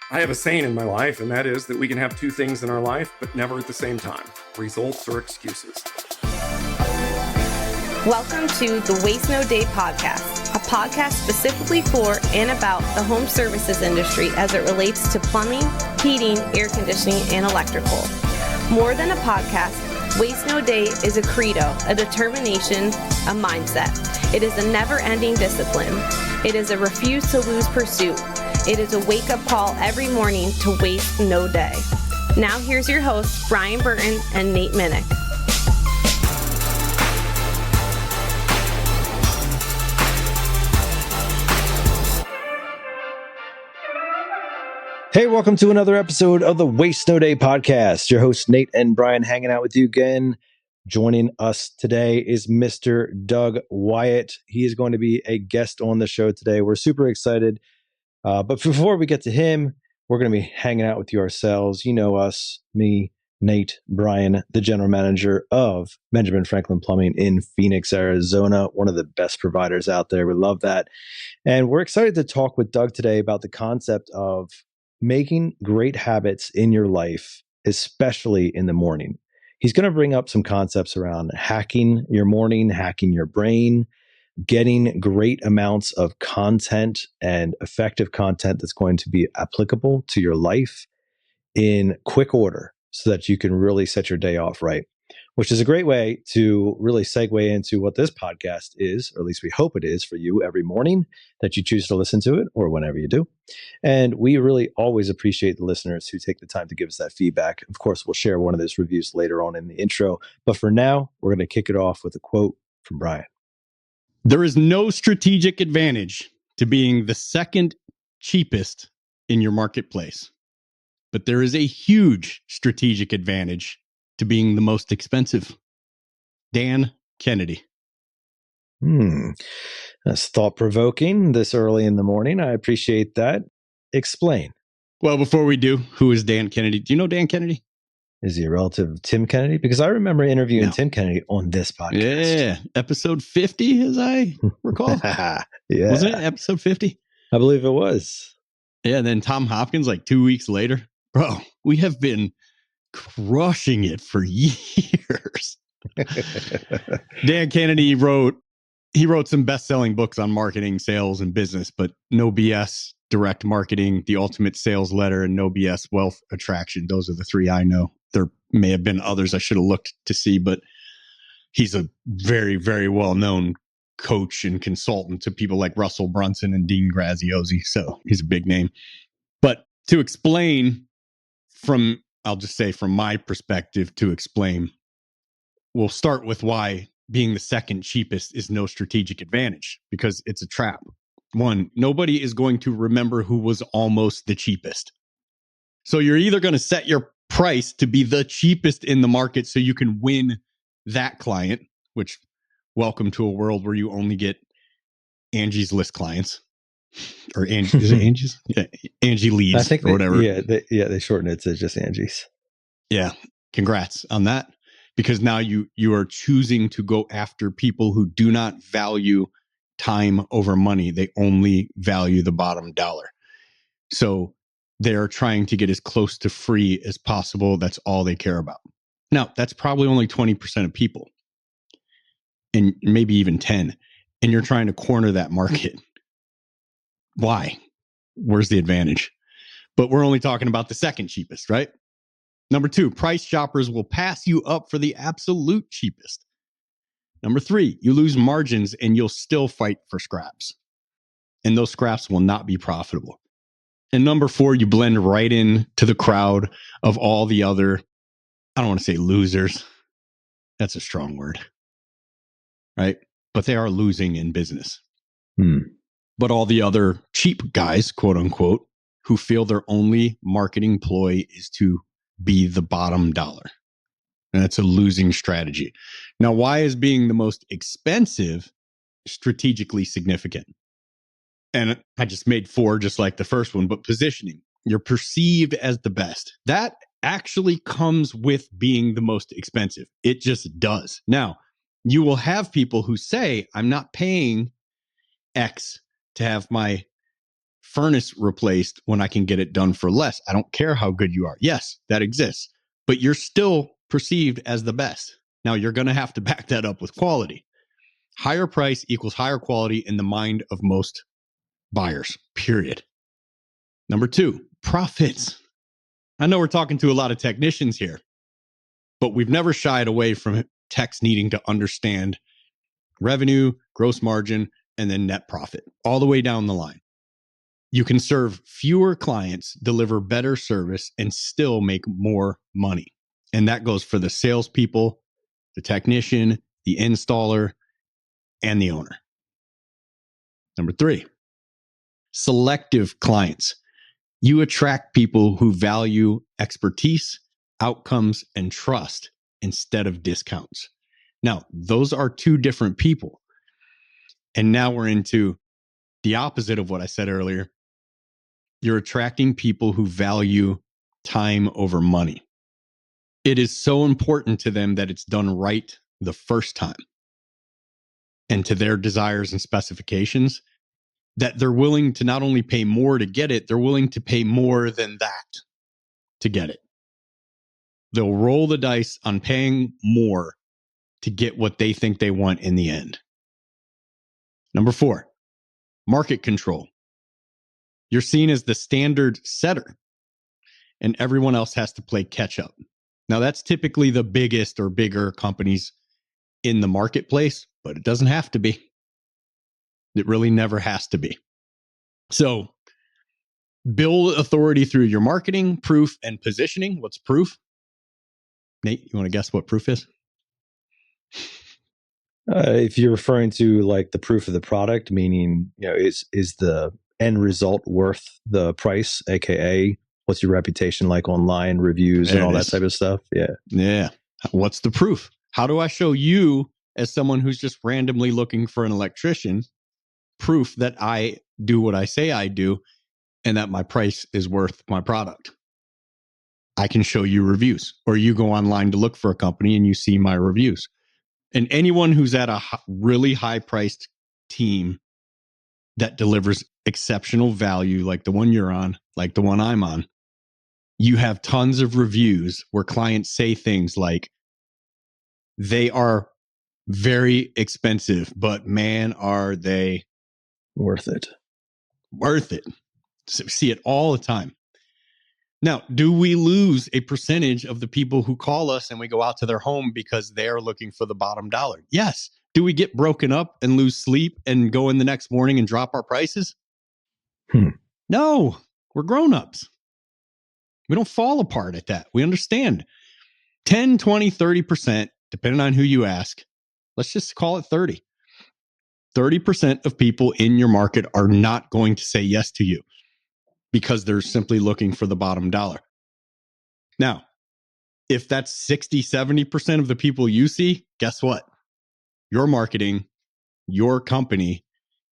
I have a saying in my life, and that is that we can have two things in our life, but never at the same time: results or excuses. Welcome to the Waste No Day podcast, a podcast specifically for and about the home services industry as it relates to plumbing, heating, air conditioning, and electrical. More than a podcast, Waste No Day is a credo, a determination, a mindset. It is a never-ending discipline. It is a refuse to lose pursuit. It is a wake-up call every morning to waste no day. Now here's your hosts, Brian Burton and Nate Minnick. Hey, welcome to another episode of the Waste No Day podcast. Your hosts, Nate and Brian, hanging out with you again. Joining us today is Mr. Doug Wyatt. He is going to be a guest on the show today. We're super excited. But before we get to him, we're going to be hanging out with you ourselves. You know us, me, Nate, Brian, the general manager of Benjamin Franklin Plumbing in Phoenix, Arizona, one of the best providers out there. We love that. And we're excited to talk with Doug today about the concept of making great habits in your life, especially in the morning. He's going to bring up some concepts around hacking your morning, hacking your brain, getting great amounts of content and effective content that's going to be applicable to your life in quick order so that you can really set your day off right, which is a great way to really segue into what this podcast is, or at least we hope it is for you every morning that you choose to listen to it or whenever you do. And we really always appreciate the listeners who take the time to give us that feedback. Of course, we'll share one of those reviews later on in the intro. But for now, we're going to kick it off with a quote from Brian. There is no strategic advantage to being the second cheapest in your marketplace, but there is a huge strategic advantage to being the most expensive. Dan Kennedy. That's thought-provoking this early in the morning. I appreciate that. Explain. Well, before we do, who is Dan Kennedy? Do you know Dan Kennedy? Is he a relative of Tim Kennedy? Because I remember interviewing Tim Kennedy on this podcast. Yeah, episode 50, as I recall. Yeah. Wasn't it episode 50? I believe it was. Yeah, and then Tom Hopkins, like 2 weeks later. Bro, we have been crushing it for years. Dan Kennedy wrote some best-selling books on marketing, sales, and business, but No BS, Direct Marketing, The Ultimate Sales Letter, and No BS, Wealth Attraction. Those are the three I know. There may have been others I should have looked to see, but he's a very, very well-known coach and consultant to people like Russell Brunson and Dean Graziosi. So he's a big name. But to explain I'll just say from my perspective to explain, we'll start with why being the second cheapest is no strategic advantage, because it's a trap. One, nobody is going to remember who was almost the cheapest. So you're either going to set your price to be the cheapest in the market so you can win that client, which welcome to a world where you only get Angie's List clients. Or Angie, is it Angie's? Yeah, Angie Leads, I think or whatever. They shorten it to just Angie's. Yeah, congrats on that. Because now you are choosing to go after people who do not value time over money. They only value the bottom dollar. So they're trying to get as close to free as possible. That's all they care about. Now, that's probably only 20% of people, and maybe even 10. And you're trying to corner that market. Why? Where's the advantage? But we're only talking about the second cheapest, right? Number two, price shoppers will pass you up for the absolute cheapest. Number three, you lose margins and you'll still fight for scraps. And those scraps will not be profitable. And number four, you blend right in to the crowd of all the other, I don't want to say losers. That's a strong word, right? But they are losing in business. But all the other cheap guys, quote unquote, who feel their only marketing ploy is to be the bottom dollar. And that's a losing strategy. Now, why is being the most expensive strategically significant? And I just made four, just like the first one, but positioning. You're perceived as the best. That actually comes with being the most expensive. It just does. Now, you will have people who say, I'm not paying X to have my furnace replaced when I can get it done for less. I don't care how good you are. Yes, that exists, but you're still perceived as the best. Now you're going to have to back that up with quality. Higher price equals higher quality in the mind of most buyers, period. Number 2, profits. I know we're talking to a lot of technicians here, but we've never shied away from techs needing to understand revenue, gross margin, and then net profit all the way down the line. You can serve fewer clients, deliver better service, and still make more money. And that goes for the salespeople, the technician, the installer, and the owner. Number 3, selective clients. You attract people who value expertise, outcomes, and trust instead of discounts. Now, those are 2 different people. And now we're into the opposite of what I said earlier. You're attracting people who value time over money. It is so important to them that it's done right the first time and to their desires and specifications that they're willing to not only pay more to get it, they're willing to pay more than that to get it. They'll roll the dice on paying more to get what they think they want in the end. Number 4, market control. You're seen as the standard setter, and everyone else has to play catch up. Now, that's typically the biggest or bigger companies in the marketplace, but it doesn't have to be. It really never has to be. So, build authority through your marketing, proof, and positioning. What's proof? Nate, you want to guess what proof is? If you're referring to like the proof of the product, meaning, is the end result worth the price, aka what's your reputation like online, reviews, and all that type of stuff? Yeah. What's the proof? How do I show you, as someone who's just randomly looking for an electrician, proof that I do what I say I do and that my price is worth my product? I can show you reviews, or you go online to look for a company and you see my reviews. And anyone who's at a really high priced team that delivers exceptional value, like the one you're on, like the one I'm on, you have tons of reviews where clients say things like, they are very expensive, but man, are they worth it. Worth it. So we see it all the time. Now, do we lose a percentage of the people who call us and we go out to their home because they're looking for the bottom dollar? Yes. Do we get broken up and lose sleep and go in the next morning and drop our prices? No, we're grown-ups. We don't fall apart at that. We understand 10, 20, 30%, depending on who you ask. Let's just call it 30. 30% of people in your market are not going to say yes to you because they're simply looking for the bottom dollar. Now, if that's 60, 70% of the people you see, guess what? Your marketing, your company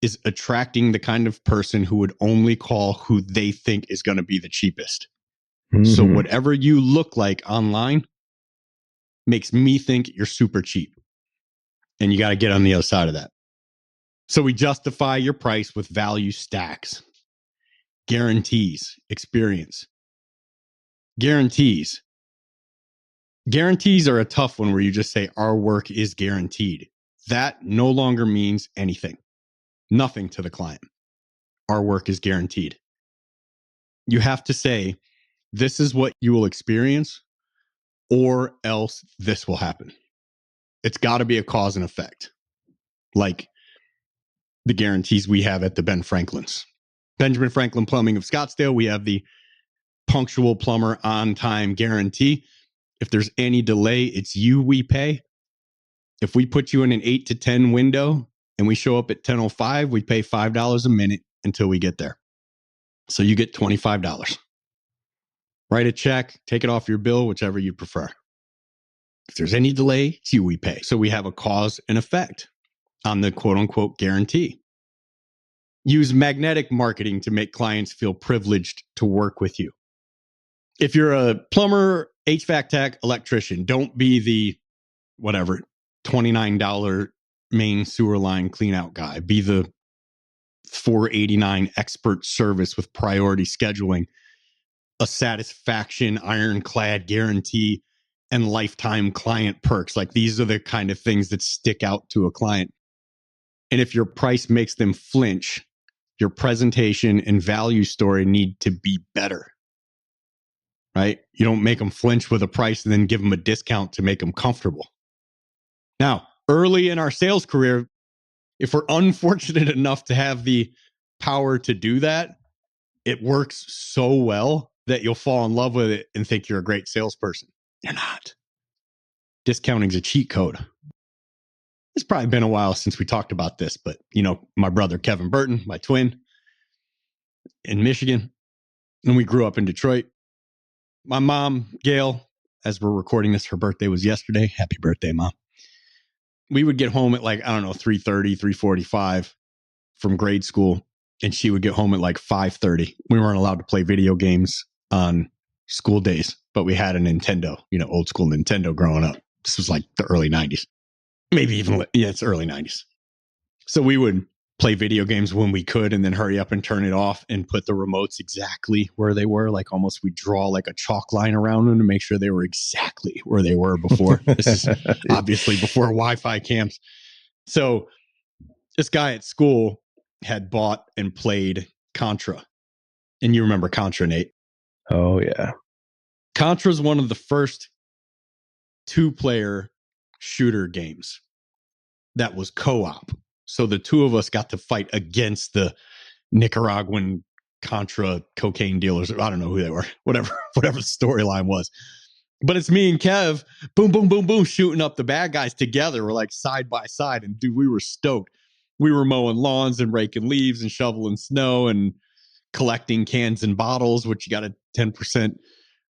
is attracting the kind of person who would only call who they think is going to be the cheapest. So whatever you look like online makes me think you're super cheap. And you got to get on the other side of that. So we justify your price with value stacks, guarantees, experience. Guarantees. Guarantees are a tough one where you just say our work is guaranteed. That no longer means anything. Nothing to the client. Our work is guaranteed. You have to say, this is what you will experience, or else this will happen. It's got to be a cause and effect. Like the guarantees we have at the Benjamin Franklin Plumbing of Scottsdale, we have the punctual plumber on time guarantee. If there's any delay, it's you we pay. If we put you in an 8 to 10 window and we show up at 10:05, we pay $5 a minute until we get there. So you get $25. Write a check, take it off your bill, whichever you prefer. If there's any delay, it's you we pay. So we have a cause and effect on the quote unquote guarantee. Use magnetic marketing to make clients feel privileged to work with you. If you're a plumber, HVAC tech, electrician, don't be the $29 main sewer line clean out guy. Be the $489 expert service with priority scheduling, a satisfaction ironclad guarantee, and lifetime client perks. Like, these are the kind of things that stick out to a client. And if your price makes them flinch, your presentation and value story need to be better, right? You don't make them flinch with a price and then give them a discount to make them comfortable. Now, early in our sales career, if we're unfortunate enough to have the power to do that, it works so well that you'll fall in love with it and think you're a great salesperson. You're not. Discounting's a cheat code. It's probably been a while since we talked about this, but my brother, Kevin Burton, my twin in Michigan, and we grew up in Detroit. My mom, Gail, as we're recording this, her birthday was yesterday. Happy birthday, Mom. We would get home at 3:30, 3:45 from grade school, and she would get home at 5:30. We weren't allowed to play video games on school days, but we had a Nintendo, old school Nintendo growing up. This was the early 90s. Maybe even, it's early 90s. So we would play video games when we could and then hurry up and turn it off and put the remotes exactly where they were. Almost we draw a chalk line around them to make sure they were exactly where they were before. This is obviously before Wi-Fi camps. So this guy at school had bought and played Contra. And you remember Contra, Nate? Oh, yeah. Contra is one of the first 2-player shooter games that was co-op. So the two of us got to fight against the Nicaraguan Contra cocaine dealers. I don't know who they were, whatever the storyline was. But it's me and Kev, boom, boom, boom, boom, shooting up the bad guys together. We're side by side. And dude, we were stoked. We were mowing lawns and raking leaves and shoveling snow and collecting cans and bottles, which you got a 10%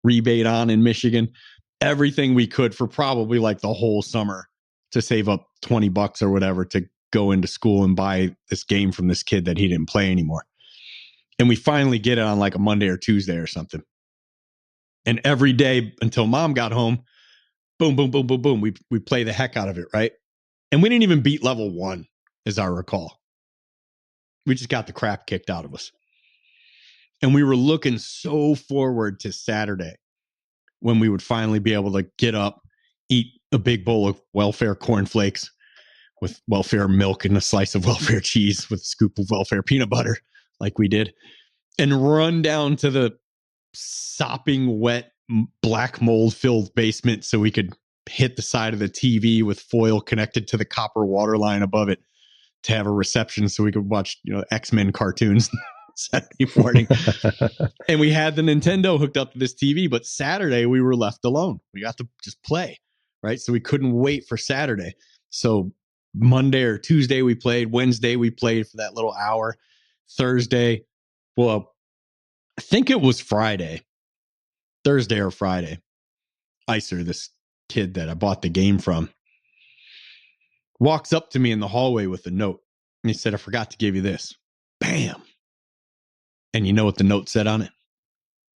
rebate on in Michigan. Everything we could for probably the whole summer to save up $20 or whatever to go into school and buy this game from this kid that he didn't play anymore. And we finally get it on a Monday or Tuesday or something. And every day until Mom got home, boom, boom, boom, boom, boom. We play the heck out of it, right? And we didn't even beat level 1, as I recall. We just got the crap kicked out of us. And we were looking so forward to Saturday when we would finally be able to get up, eat a big bowl of welfare cornflakes with welfare milk and a slice of welfare cheese with a scoop of welfare peanut butter like we did, and run down to the sopping wet black mold filled basement so we could hit the side of the TV with foil connected to the copper water line above it to have a reception so we could watch X-Men cartoons Saturday morning. And we had the Nintendo hooked up to this TV, but Saturday we were left alone. We got to just play, right? So we couldn't wait for Saturday. So Monday or Tuesday we played. Wednesday we played for that little hour. Thursday, well, I think it was Friday. Thursday or Friday. Icer, this kid that I bought the game from, walks up to me in the hallway with a note. And he said, "I forgot to give you this." Bam. And you know what the note said on it?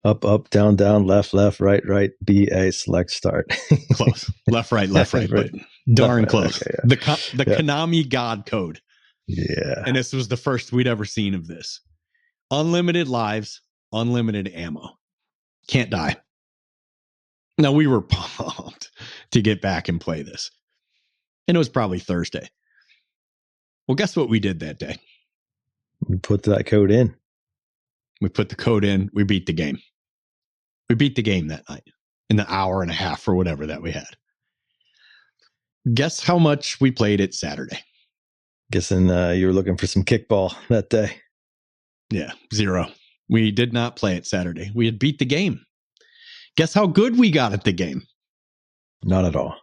Up, up, down, down, left, left, right, right, BA, select, start. Close. Left, right, right. But darn close. Okay, yeah. The Konami God code. Yeah. And this was the first we'd ever seen of this. Unlimited lives, unlimited ammo. Can't die. Now, we were pumped to get back and play this. And it was probably Thursday. Well, guess what we did that day? We put that code in. We put the code in. We beat the game. We beat the game that night in the hour and a half or whatever that we had. Guess how much we played it Saturday? Guessing you were looking for some kickball that day. Yeah, 0. We did not play it Saturday. We had beat the game. Guess how good we got at the game? Not at all.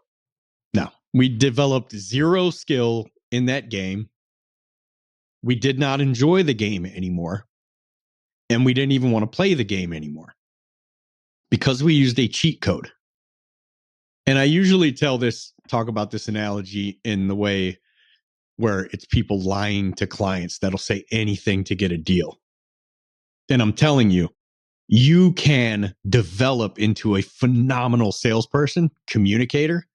No, we developed 0 skill in that game. We did not enjoy the game anymore. And we didn't even want to play the game anymore because we used a cheat code. And I usually talk about this analogy in the way where it's people lying to clients that'll say anything to get a deal. And I'm telling you, you can develop into a phenomenal salesperson, communicator,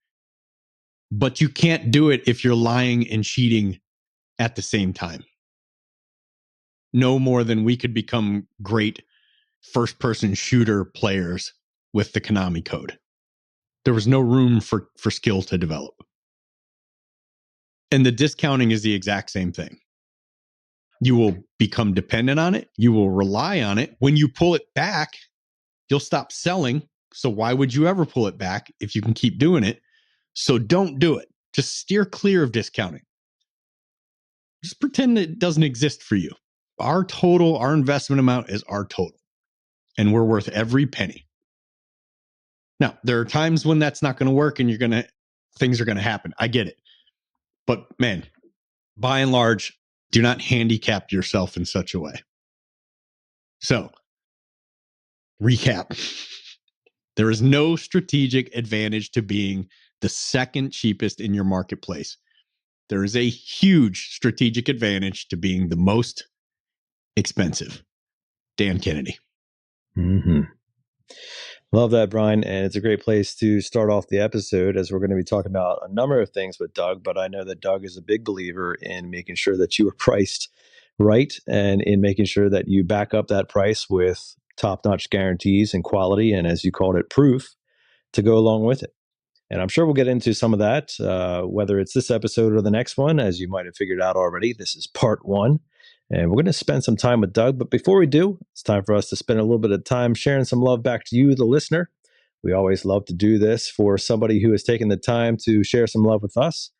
but you can't do it if you're lying and cheating at the same time. no more than we could become great first-person shooter players with the Konami code. There was no room for skill to develop. And the discounting is the exact same thing. You will become dependent on it. You will rely on it. When you pull it back, you'll stop selling. So why would you ever pull it back if you can keep doing it? So don't do it. Just steer clear of discounting. Just pretend it doesn't exist for you. Our investment amount is our total. And we're worth every penny. Now, there are times when that's not going to work and things are going to happen. I get it. But man, by and large, do not handicap yourself in such a way. So, recap. There is no strategic advantage to being the second cheapest in your marketplace. There is a huge strategic advantage to being the most expensive. Dan Kennedy. Mm-hmm. Love that, Brian. And it's a great place to start off the episode, as we're going to be talking about a number of things with Doug. But I know that Doug is a big believer in making sure that you are priced right and in making sure that you back up that price with top-notch guarantees and quality, and as you called it, proof to go along with it. And I'm sure we'll get into some of that, whether it's this episode or the next one. As you might have figured out already, this is part 1. And we're going to spend some time with Doug. But before we do, it's time for us to spend a little bit of time sharing some love back to you, the listener. We always love to do this for somebody who has taken the time to share some love with us.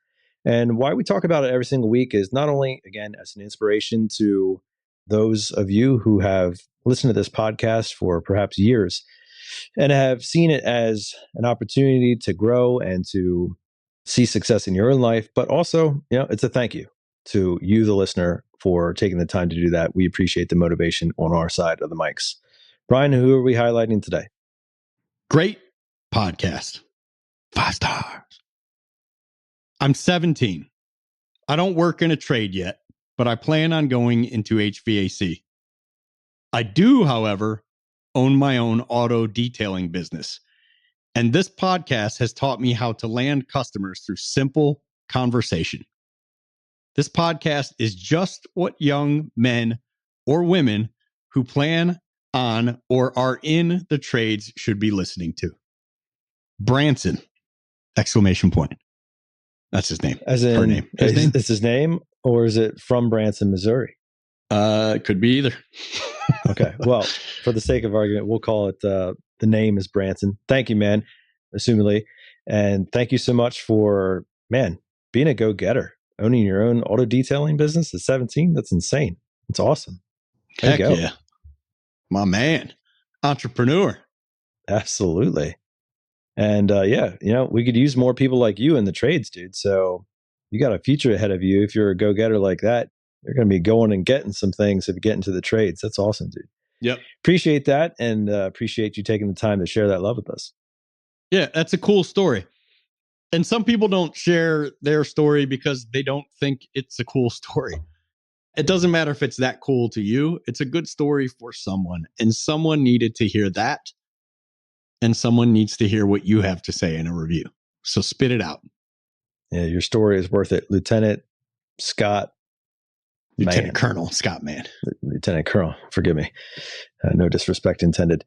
And why we talk about it every single week is not only, again, as an inspiration to those of you who have listened to this podcast for perhaps years and have seen it as an opportunity to grow and to see success in your own life, but also, it's a thank you to you, the listener, for taking the time to do that. We appreciate the motivation on our side of the mics. Brian, who are we highlighting today? Great podcast. 5 stars. I'm 17. I don't work in a trade yet, but I plan on going into HVAC. I do, however, own my own auto detailing business. And this podcast has taught me how to land customers through simple conversation. This podcast is just what young men or women who plan on or are in the trades should be listening to. Branson! Exclamation point. That's his name. As in, her name. Is his name, or is it from Branson, Missouri? It could be either. Okay. Well, for the sake of argument, we'll call it the name is Branson. Thank you, man, assumedly. And thank you so much for, being a go-getter. Owning your own auto detailing business at 17, that's insane. It's awesome. Heck yeah. My man. Entrepreneur. Absolutely. And we could use more people like you in the trades, dude. So you got a future ahead of you. If you're a go-getter like that, you're going to be going and getting some things if you get into the trades. That's awesome, dude. Yep. Appreciate that, and appreciate you taking the time to share that love with us. Yeah, that's a cool story. And some people don't share their story because they don't think it's a cool story. It doesn't matter if it's that cool to you. It's a good story for someone. And someone needed to hear that. And someone needs to hear what you have to say in a review. So spit it out. Yeah, your story is worth it. Lieutenant Scott. Lieutenant Colonel Scott, man. Lieutenant Colonel, forgive me. No disrespect intended.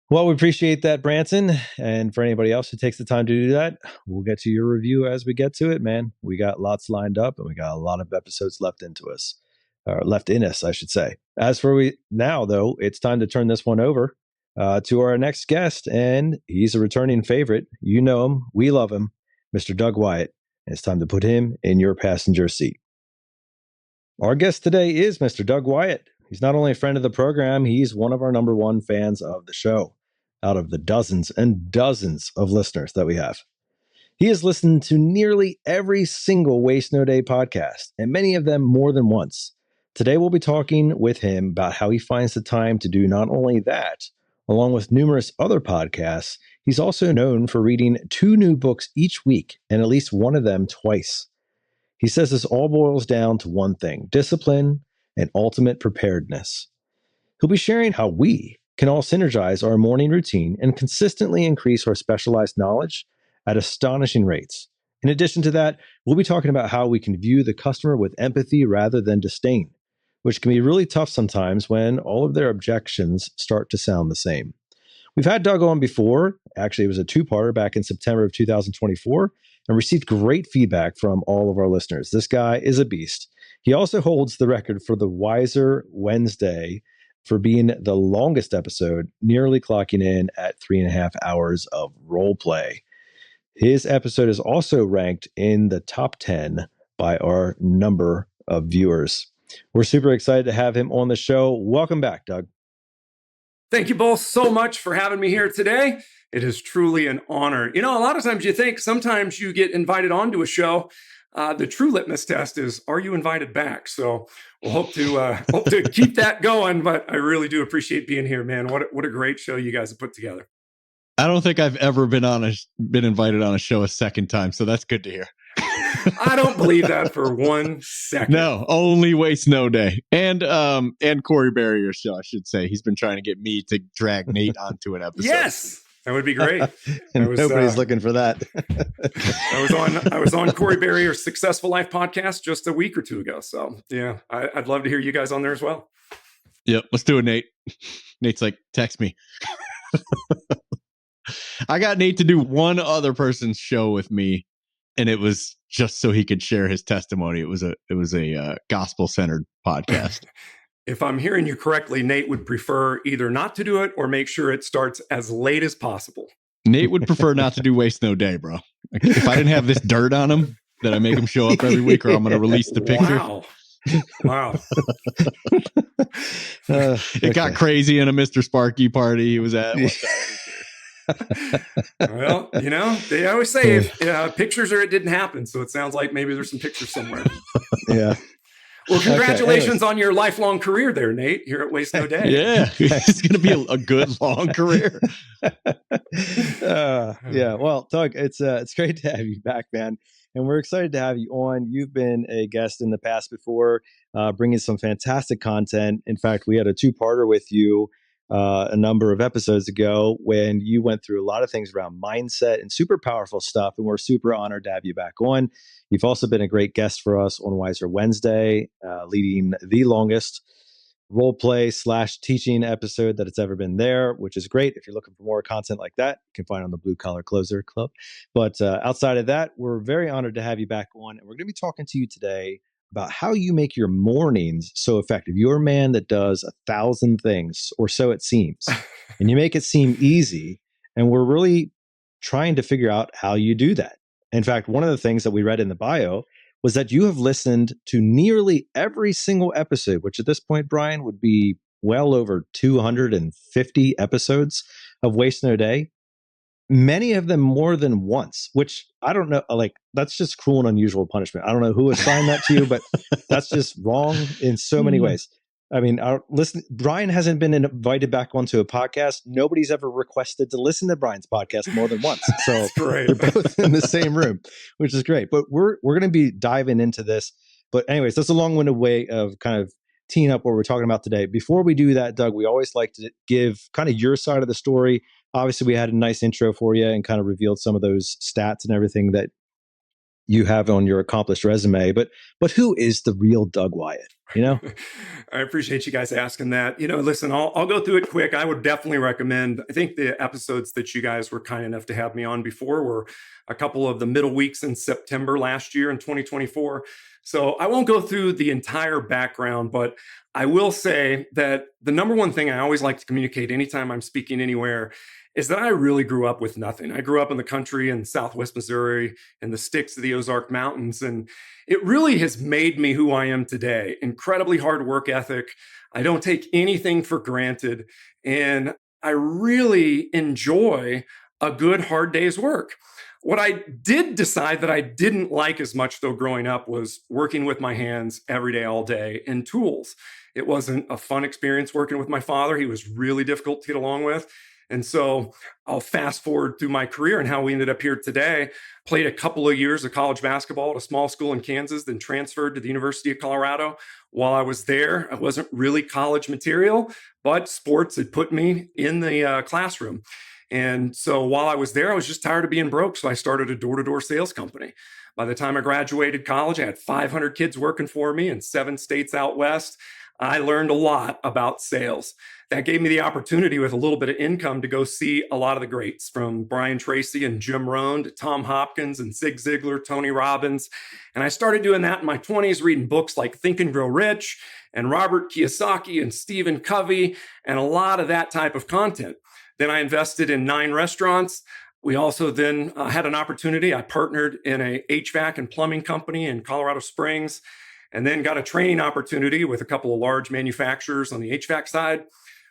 Well, we appreciate that, Branson. And for anybody else who takes the time to do that, we'll get to your review as we get to it, man. We got lots lined up, and we got a lot of episodes left in us, I should say. As for now, though, it's time to turn this one over to our next guest, and he's a returning favorite. You know him. We love him, Mr. Doug Wyatt. And it's time to put him in your passenger seat. Our guest today is Mr. Doug Wyatt. He's not only a friend of the program, he's one of our number one fans of the show, out of the dozens and dozens of listeners that we have. He has listened to nearly every single Waste No Day podcast, and many of them more than once. Today, we'll be talking with him about how he finds the time to do not only that, along with numerous other podcasts. He's also known for reading 2 new books each week, and at least one of them twice. He says this all boils down to one thing: discipline and ultimate preparedness. He'll be sharing how we can all synergize our morning routine and consistently increase our specialized knowledge at astonishing rates. In addition to that, we'll be talking about how we can view the customer with empathy rather than disdain. which can be really tough sometimes when all of their objections start to sound the same. We've had Doug on before. Actually, it was a two-parter back in September of 2024 and received great feedback from all of our listeners. This guy is a beast. He also holds the record for the Wiser Wednesday for being the longest episode, nearly clocking in at 3.5 hours of role play. His episode is also ranked in the top 10 by our number of viewers. We're super excited to have him on the show. Welcome back, Doug. Thank you both so much for having me here today. It is truly an honor. You know, a lot of times you think sometimes you get invited onto a show. The true litmus test is, are you invited back? So we'll hope to keep that going. But I really do appreciate being here, man. What a great show you guys have put together. I don't think I've ever been invited on a show a second time, so that's good to hear. I don't believe that for 1 second. No, only Waste No Day. And Corey Barrier's show, I should say. He's been trying to get me to drag Nate onto an episode. Yes, that would be great. Nobody's looking for that. I was on Corey Barrier's Successful Life podcast just a week or two ago. So yeah, I'd love to hear you guys on there as well. Yep, let's do it, Nate. Nate's like, text me. I got Nate to do one other person's show with me, and it was just so he could share his testimony. It was a gospel-centered podcast. If I'm hearing you correctly, Nate would prefer either not to do it or make sure it starts as late as possible. Nate would prefer not to do Waste No Day, bro. Like, if I didn't have this dirt on him, that I make him show up every week, or I'm going to release the picture. Wow. It got crazy in a Mr. Sparky party he was at one time. Well, you know, they always say pictures or it didn't happen. So it sounds like maybe there's some pictures somewhere. Yeah. Well, congratulations on your lifelong career there, Nate, here at Waste No Day. Yeah, it's going to be a good long career. Yeah. Well, Doug, it's great to have you back, man. And we're excited to have you on. You've been a guest in the past before, bringing some fantastic content. In fact, we had a two-parter with you a number of episodes ago when you went through a lot of things around mindset and super powerful stuff. And we're super honored to have you back on. You've also been a great guest for us on Wiser Wednesday, leading the longest role play / teaching episode that it's ever been there, which is great. If you're looking for more content like that, you can find it on the Blue Collar Closer Club. But outside of that, we're very honored to have you back on. And we're going to be talking to you today about how you make your mornings so effective. You're a man that does 1,000 things, or so it seems, and you make it seem easy. And we're really trying to figure out how you do that. In fact, one of the things that we read in the bio was that you have listened to nearly every single episode, which at this point, Brian, would be well over 250 episodes of Waste No Day. Many of them more than once, which I don't know, like that's just cruel and unusual punishment. I don't know who assigned that to you, but that's just wrong in so many ways. I mean, Brian hasn't been invited back onto a podcast. Nobody's ever requested to listen to Brian's podcast more than once. So they're both in the same room, which is great. But we're going to be diving into this. But anyways, that's a long-winded way of kind of teeing up what we're talking about today. Before we do that, Doug, we always like to give kind of your side of the story. Obviously, we had a nice intro for you and kind of revealed some of those stats and everything that you have on your accomplished resume. But who is the real Doug Wyatt? You know, I appreciate you guys asking that. You know, listen, I'll go through it quick. I would definitely recommend. I think the episodes that you guys were kind enough to have me on before were a couple of the middle weeks in September last year in 2024. So I won't go through the entire background, but I will say that the number one thing I always like to communicate anytime I'm speaking anywhere is that I really grew up with nothing. I grew up in the country in Southwest Missouri in the sticks of the Ozark Mountains. And it really has made me who I am today. Incredibly hard work ethic. I don't take anything for granted. And I really enjoy a good hard day's work. What I did decide that I didn't like as much though growing up was working with my hands every day, all day in tools. It wasn't a fun experience working with my father. He was really difficult to get along with. And so I'll fast forward through my career and how we ended up here today. Played a couple of years of college basketball at a small school in Kansas, then transferred to the University of Colorado. While I was there, I wasn't really college material, but sports had put me in the classroom. And so while I was there, I was just tired of being broke. So I started a door-to-door sales company. By the time I graduated college, I had 500 kids working for me in 7 states out west. I learned a lot about sales. That gave me the opportunity with a little bit of income to go see a lot of the greats, from Brian Tracy and Jim Rohn to Tom Hopkins and Zig Ziglar, Tony Robbins. And I started doing that in my 20s, reading books like Think and Grow Rich and Robert Kiyosaki and Stephen Covey and a lot of that type of content. Then I invested in 9 restaurants. We also then had an opportunity. I partnered in a HVAC and plumbing company in Colorado Springs, and then got a training opportunity with a couple of large manufacturers on the HVAC side.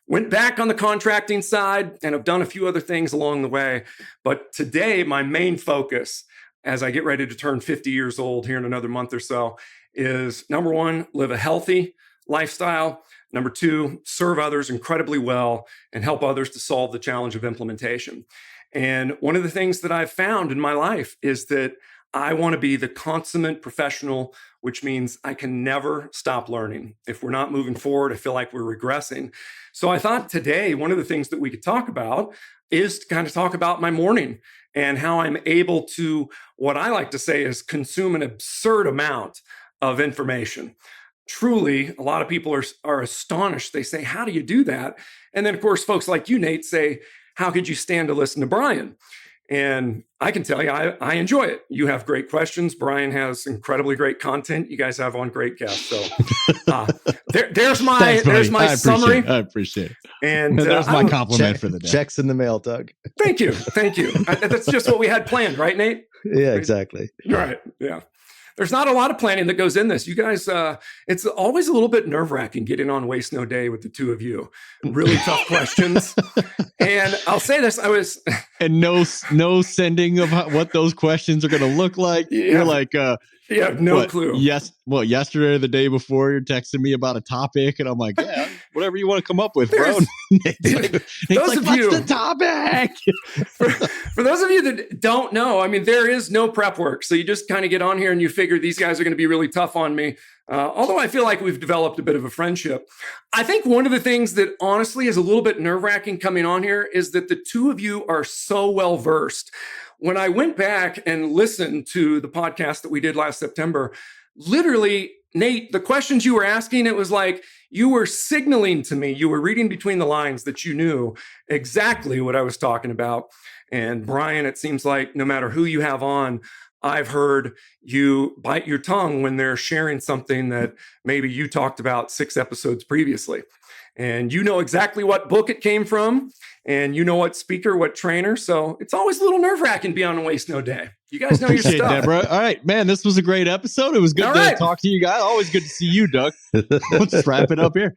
Went back on the contracting side and have done a few other things along the way. But today, my main focus, as I get ready to turn 50 years old here in another month or so, is number 1, live a healthy lifestyle. Number 2, serve others incredibly well and help others to solve the challenge of implementation. And one of the things that I've found in my life is that I want to be the consummate professional, which means I can never stop learning. If we're not moving forward, I feel like we're regressing. So I thought today, one of the things that we could talk about is to kind of talk about my morning and how I'm able to, what I like to say is, consume an absurd amount of information. Truly, a lot of people are astonished. They say, how do you do that? And then, of course, folks like you, Nate, say, how could you stand to listen to Brian? And I can tell you, I enjoy it. You have great questions. Brian has incredibly great content. You guys have on great guests. So there's my summary. I appreciate it. And there's my compliment for the day. Checks in the mail, Doug. Thank you. That's just what we had planned, right, Nate? Yeah, exactly. Right. Yeah. There's not a lot of planning that goes in this. You guys, it's always a little bit nerve-wracking getting on Waste No Day with the two of you. Really tough questions. And I'll say this, and no sending of what those questions are going to look like. Yeah. You're like, no clue. Yes. Well, yesterday or the day before, you're texting me about a topic, and I'm like, yeah, whatever you want to come up with, bro. What's the topic? For those of you that don't know, I mean, there is no prep work. So you just kind of get on here and you figure these guys are going to be really tough on me. Although I feel like we've developed a bit of a friendship. I think one of the things that honestly is a little bit nerve-wracking coming on here is that the two of you are so well versed. When I went back and listened to the podcast that we did last September, literally, Nate, the questions you were asking, it was like you were signaling to me, you were reading between the lines that you knew exactly what I was talking about. And Brian, it seems like no matter who you have on, I've heard you bite your tongue when they're sharing something that maybe you talked about 6 episodes previously. And you know exactly what book it came from, and you know what speaker, what trainer. So it's always a little nerve-wracking being on Waste No Day. You guys know your stuff. That, bro. All right, man, this was a great episode. It was good to talk to you guys. Always good to see you, Doug. Let's wrap it up here.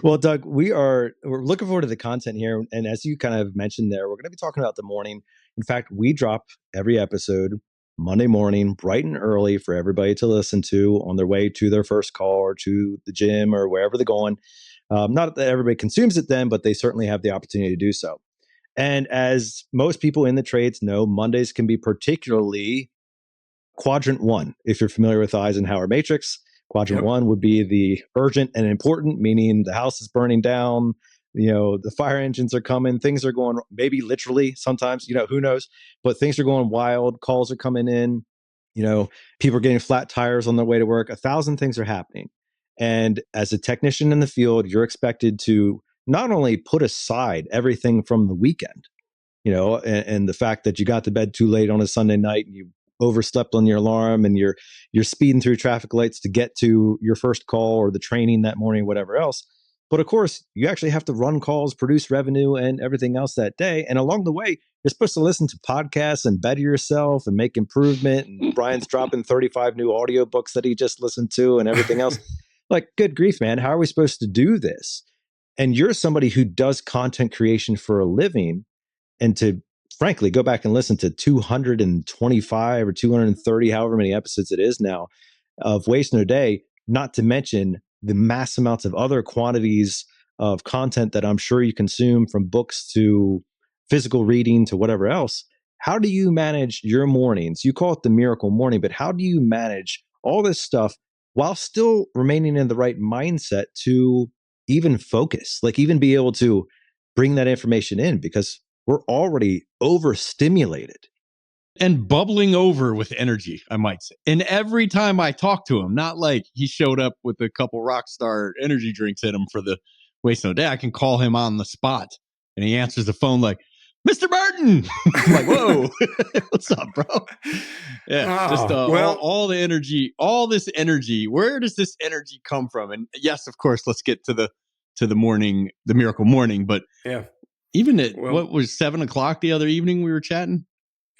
Well, Doug, we're looking forward to the content here. And as you kind of mentioned there, we're going to be talking about the morning. In fact, we drop every episode Monday morning, bright and early, for everybody to listen to on their way to their first call or to the gym or wherever they're going. Not that everybody consumes it then, but they certainly have the opportunity to do so. And as most people in the trades know, Mondays can be particularly quadrant 1. If you're familiar with the Eisenhower matrix, quadrant 1 would be the urgent and important, meaning the house is burning down, the fire engines are coming, things are going, maybe literally sometimes, who knows, but things are going wild, calls are coming in, people are getting flat tires on their way to work, 1,000 things are happening. And as a technician in the field, you're expected to not only put aside everything from the weekend, and the fact that you got to bed too late on a Sunday night and you overslept on your alarm and you're speeding through traffic lights to get to your first call or the training that morning, whatever else. But of course, you actually have to run calls, produce revenue, and everything else that day. And along the way, you're supposed to listen to podcasts and better yourself and make improvement. And Brian's dropping 35 new audiobooks that he just listened to and everything else. Like, good grief, man, how are we supposed to do this? And you're somebody who does content creation for a living, and to frankly go back and listen to 225 or 230, however many episodes it is now, of Waste No Day, not to mention the mass amounts of other quantities of content that I'm sure you consume, from books to physical reading to whatever else. How do you manage your mornings? You call it the miracle morning, but how do you manage all this stuff while still remaining in the right mindset to even focus, like even be able to bring that information in? Because we're already overstimulated. and bubbling over with energy, I might say. And every time I talk to him, not like he showed up with a couple Rockstar energy drinks in him for the Waste No Day. I can call him on the spot and he answers the phone like, Mr. Burton. I'm like, whoa, what's up, bro? Yeah, just all the energy, all this energy. Where does this energy come from? And yes, of course, let's get to the morning, the miracle morning. But yeah, even at what was 7 o'clock the other evening we were chatting?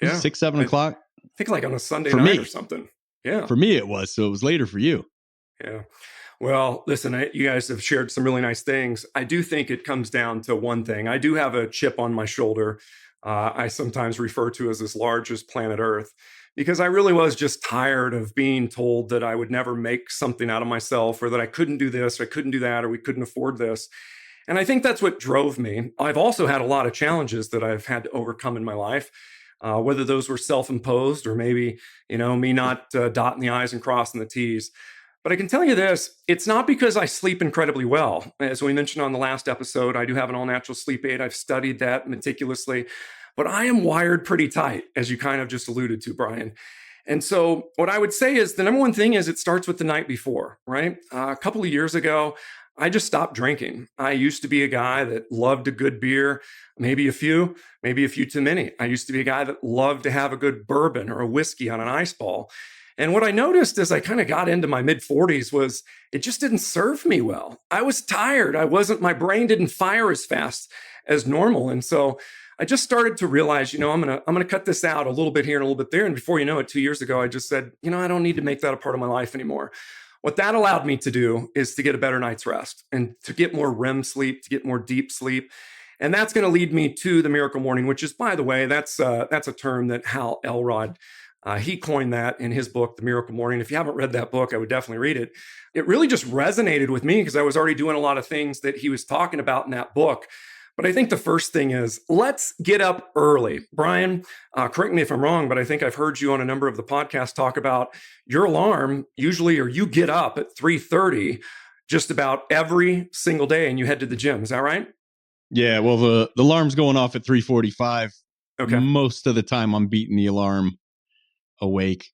Yeah, 6, 7 o'clock. I think like on a Sunday for night me, or something. Yeah, for me it was. So it was later for you. Yeah. Well, listen, you guys have shared some really nice things. I do think it comes down to one thing. I do have a chip on my shoulder. I sometimes refer to as large as planet Earth, because I really was just tired of being told that I would never make something out of myself, or that I couldn't do this, or I couldn't do that, or we couldn't afford this. And I think that's what drove me. I've also had a lot of challenges that I've had to overcome in my life. Whether those were self-imposed or maybe, me not dotting the I's and crossing the T's. But I can tell you this, it's not because I sleep incredibly well. As we mentioned on the last episode, I do have an all-natural sleep aid. I've studied that meticulously, but I am wired pretty tight, as you kind of just alluded to, Brian. And so what I would say is the number one thing is it starts with the night before, right? A couple of years ago, I just stopped drinking. I used to be a guy that loved a good beer, maybe a few too many. I used to be a guy that loved to have a good bourbon or a whiskey on an ice ball. And what I noticed as I kind of got into my mid 40s was it just didn't serve me well. I was tired. My brain didn't fire as fast as normal. And so I just started to realize, I'm going to cut this out a little bit here and a little bit there. And before you know it, 2 years ago, I just said, I don't need to make that a part of my life anymore. What that allowed me to do is to get a better night's rest and to get more REM sleep, to get more deep sleep. And that's going to lead me to the miracle morning, which is, by the way, that's a term that Hal Elrod, he coined that in his book, The Miracle Morning. If you haven't read that book, I would definitely read it. It really just resonated with me because I was already doing a lot of things that he was talking about in that book. But I think the first thing is, let's get up early. Brian, correct me if I'm wrong, but I think I've heard you on a number of the podcasts talk about your alarm usually, or you get up at 3:30 just about every single day and you head to the gym. Is that right? Yeah, well, the alarm's going off at 3:45. Okay. Most of the time I'm beating the alarm awake.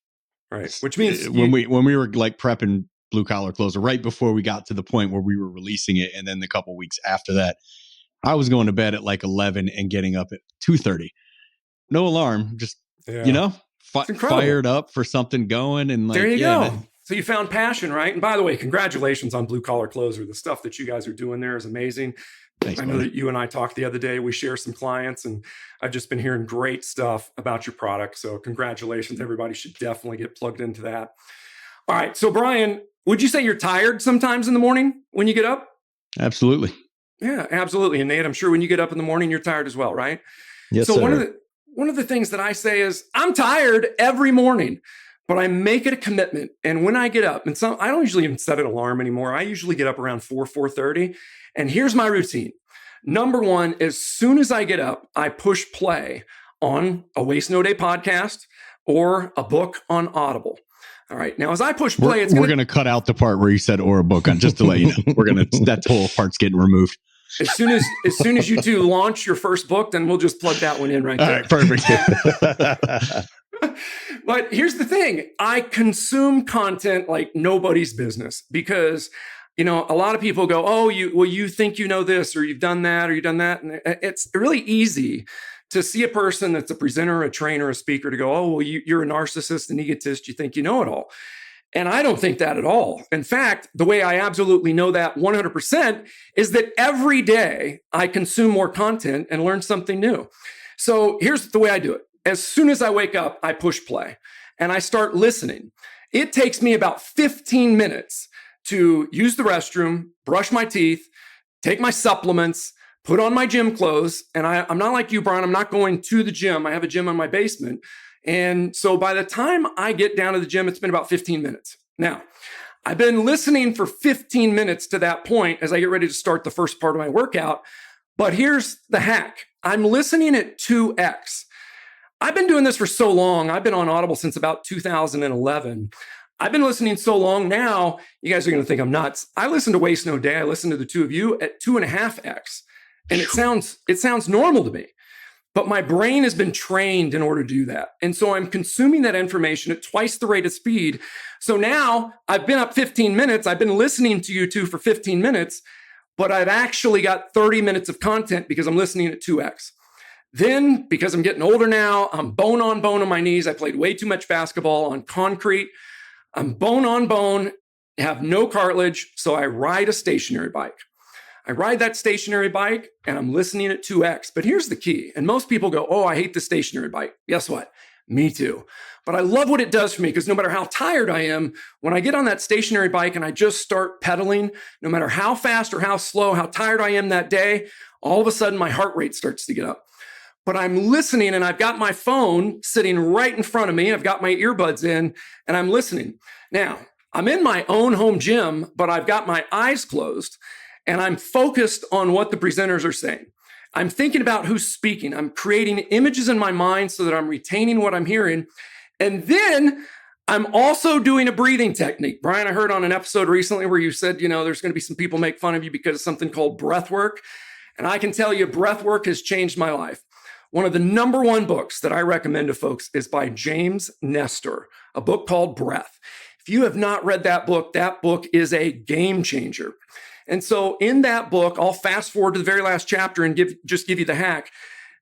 Right. Which means when we were like prepping Blue Collar Closer, right before we got to the point where we were releasing it, and then the couple weeks after that, I was going to bed at like 11 and getting up at 2:30. No alarm, just fired up for something going. And like, there you go. So you found passion, right? And by the way, congratulations on Blue Collar Closer. The stuff that you guys are doing there is amazing. Thanks, I know that you and I talked the other day. We share some clients, and I've just been hearing great stuff about your product. So congratulations. Everybody should definitely get plugged into that. All right. So Brian, would you say you're tired sometimes in the morning when you get up? Absolutely. Yeah, absolutely. And Nate, I'm sure when you get up in the morning, you're tired as well, right? Yes, so sir. one of the things that I say is I'm tired every morning, but I make it a commitment. And when I get up, and I don't usually even set an alarm anymore. I usually get up around 4:30. And here's my routine. Number one, as soon as I get up, I push play on a Waste No Day podcast or a book on Audible. All right. Now, as I push play, we're going to cut out the part where you said or a book on, just to let you know. That whole part's getting removed. As soon as you two launch your first book, then we'll just plug that one in right there. All right, perfect. But here's the thing. I consume content like nobody's business because, a lot of people go, oh, you think you know this, or you've done that, or you've done that. And it's really easy to see a person that's a presenter, a trainer, a speaker to go, oh, well, you're a narcissist, an egotist. You think you know it all. And I don't think that at all. In fact, the way I absolutely know that 100% is that every day I consume more content and learn something new. So here's the way I do it. As soon as I wake up, I push play and I start listening. It takes me about 15 minutes to use the restroom, brush my teeth, take my supplements, put on my gym clothes. And I'm not like you, Brian. I'm not going to the gym. I have a gym in my basement. And so by the time I get down to the gym, it's been about 15 minutes. Now, I've been listening for 15 minutes to that point as I get ready to start the first part of my workout. But here's the hack. I'm listening at 2x. I've been doing this for so long. I've been on Audible since about 2011. I've been listening so long now, you guys are going to think I'm nuts. I listen to Waste No Day. I listen to the two of you at 2.5x. And it sounds normal to me. but my brain has been trained in order to do that. And so I'm consuming that information at twice the rate of speed. So now I've been up 15 minutes. I've been listening to you two for 15 minutes, but I've actually got 30 minutes of content because I'm listening at 2x. Then, because I'm getting older now, I'm bone on my knees. I played way too much basketball on concrete. I'm bone on bone, have no cartilage, so I ride a stationary bike. I ride that stationary bike and I'm listening at 2x. But here's the key. And most people go, oh, I hate the stationary bike. Guess what? Me too. But I love what it does for me because no matter how tired I am, when I get on that stationary bike and I just start pedaling, no matter how fast or how slow, how tired I am that day, all of a sudden my heart rate starts to get up. But I'm listening and I've got my phone sitting right in front of me. I've got my earbuds in and I'm listening. Now, I'm in my own home gym, but I've got my eyes closed and I'm focused on what the presenters are saying. I'm thinking about who's speaking. I'm creating images in my mind so that I'm retaining what I'm hearing. And then I'm also doing a breathing technique. Brian, I heard on an episode recently where you said, there's going to be some people make fun of you because of something called breath work. And I can tell you, breath work has changed my life. One of the number one books that I recommend to folks is by James Nestor, a book called Breath. If you have not read that book is a game changer. And so in that book, I'll fast forward to the very last chapter and give you the hack.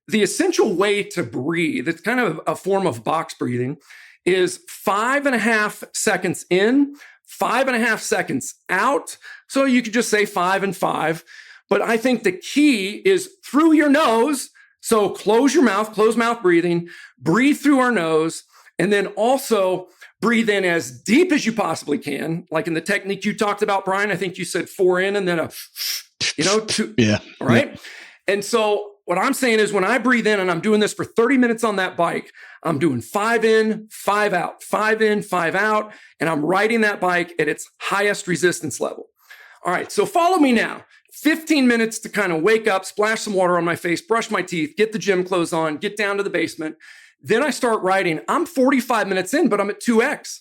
The essential way to breathe, it's kind of a form of box breathing, is 5.5 seconds in, 5.5 seconds out. So you could just say 5 and 5. But I think the key is through your nose. So close mouth breathing, breathe through our nose, and then also breathe in as deep as you possibly can. Like in the technique you talked about, Brian, I think you said 4 in and then 2. Yeah. All right. Yeah. And so what I'm saying is when I breathe in and I'm doing this for 30 minutes on that bike, I'm doing 5 in, 5 out, 5 in, 5 out, and I'm riding that bike at its highest resistance level. All right. So follow me now. 15 minutes to kind of wake up, splash some water on my face, brush my teeth, get the gym clothes on, get down to the basement. Then I start riding. I'm 45 minutes in, but I'm at 2x.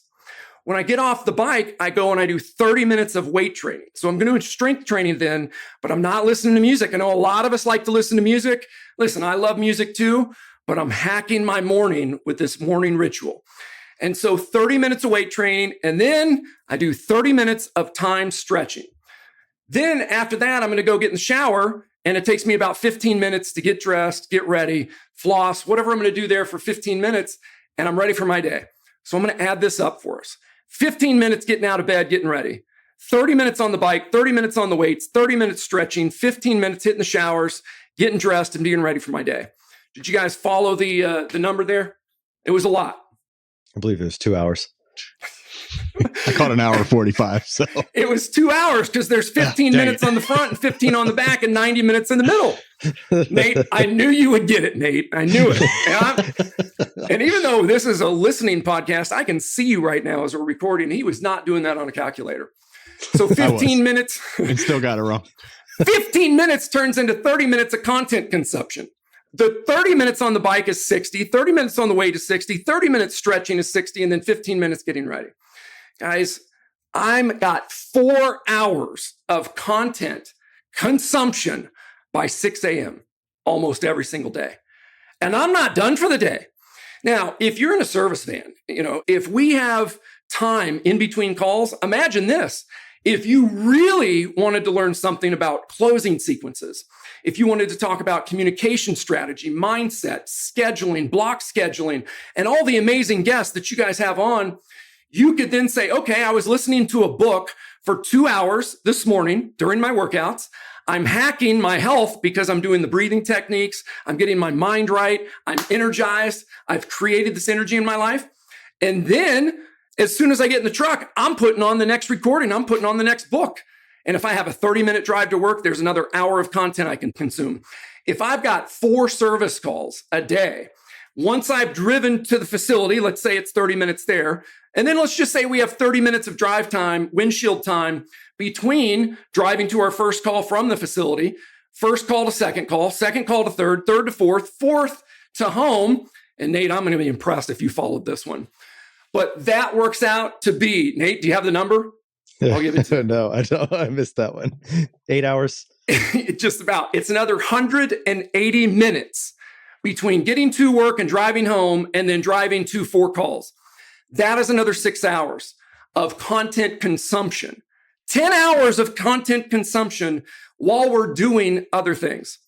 When I get off the bike, I go and I do 30 minutes of weight training. So I'm going to do strength training then, but I'm not listening to music. I know a lot of us like to listen to music. Listen, I love music too, but I'm hacking my morning with this morning ritual. And so 30 minutes of weight training, and then I do 30 minutes of time stretching. Then after that, I'm going to go get in the shower, and it takes me about 15 minutes to get dressed, get ready, floss, whatever I'm going to do there for 15 minutes, and I'm ready for my day. So I'm going to add this up for us. 15 minutes getting out of bed, getting ready. 30 minutes on the bike, 30 minutes on the weights, 30 minutes stretching, 15 minutes hitting the showers, getting dressed, and being ready for my day. Did you guys follow the number there? It was a lot. I believe it was 2 hours. I caught an hour 45. So it was 2 hours because there's 15 minutes on the front and 15 on the back and 90 minutes in the middle. Nate, I knew you would get it, Nate. I knew it. And even though this is a listening podcast, I can see you right now as we're recording. He was not doing that on a calculator. So 15 minutes. And still got it wrong. 15 minutes turns into 30 minutes of content consumption. The 30 minutes on the bike is 60, 30 minutes on the weight is 60, 30 minutes stretching is 60, and then 15 minutes getting ready. Guys, I'm got 4 hours of content consumption by 6 a.m. almost every single day. And I'm not done for the day. Now, if you're in a service van, if we have time in between calls, imagine this. If you really wanted to learn something about closing sequences, if you wanted to talk about communication strategy, mindset, scheduling, block scheduling, and all the amazing guests that you guys have on, you could then say, okay, I was listening to a book for 2 hours this morning during my workouts. I'm hacking my health because I'm doing the breathing techniques. I'm getting my mind right. I'm energized. I've created this energy in my life. And then as soon as I get in the truck, I'm putting on the next recording. I'm putting on the next book. And if I have a 30-minute drive to work, there's another hour of content I can consume. If I've got 4 service calls a day, once I've driven to the facility, let's say it's 30 minutes there, and then let's just say we have 30 minutes of drive time, windshield time between driving to our first call from the facility, first call to second call to third, third to fourth to home. And Nate, I'm going to be impressed if you followed this one. But that works out to be, Nate, do you have the number? I'll give it to you. No, I don't. I missed that one. 8 hours. Just about. It's another 180 minutes between getting to work and driving home and then driving to 4 calls. That is another 6 hours of content consumption. 10 hours of content consumption while we're doing other things.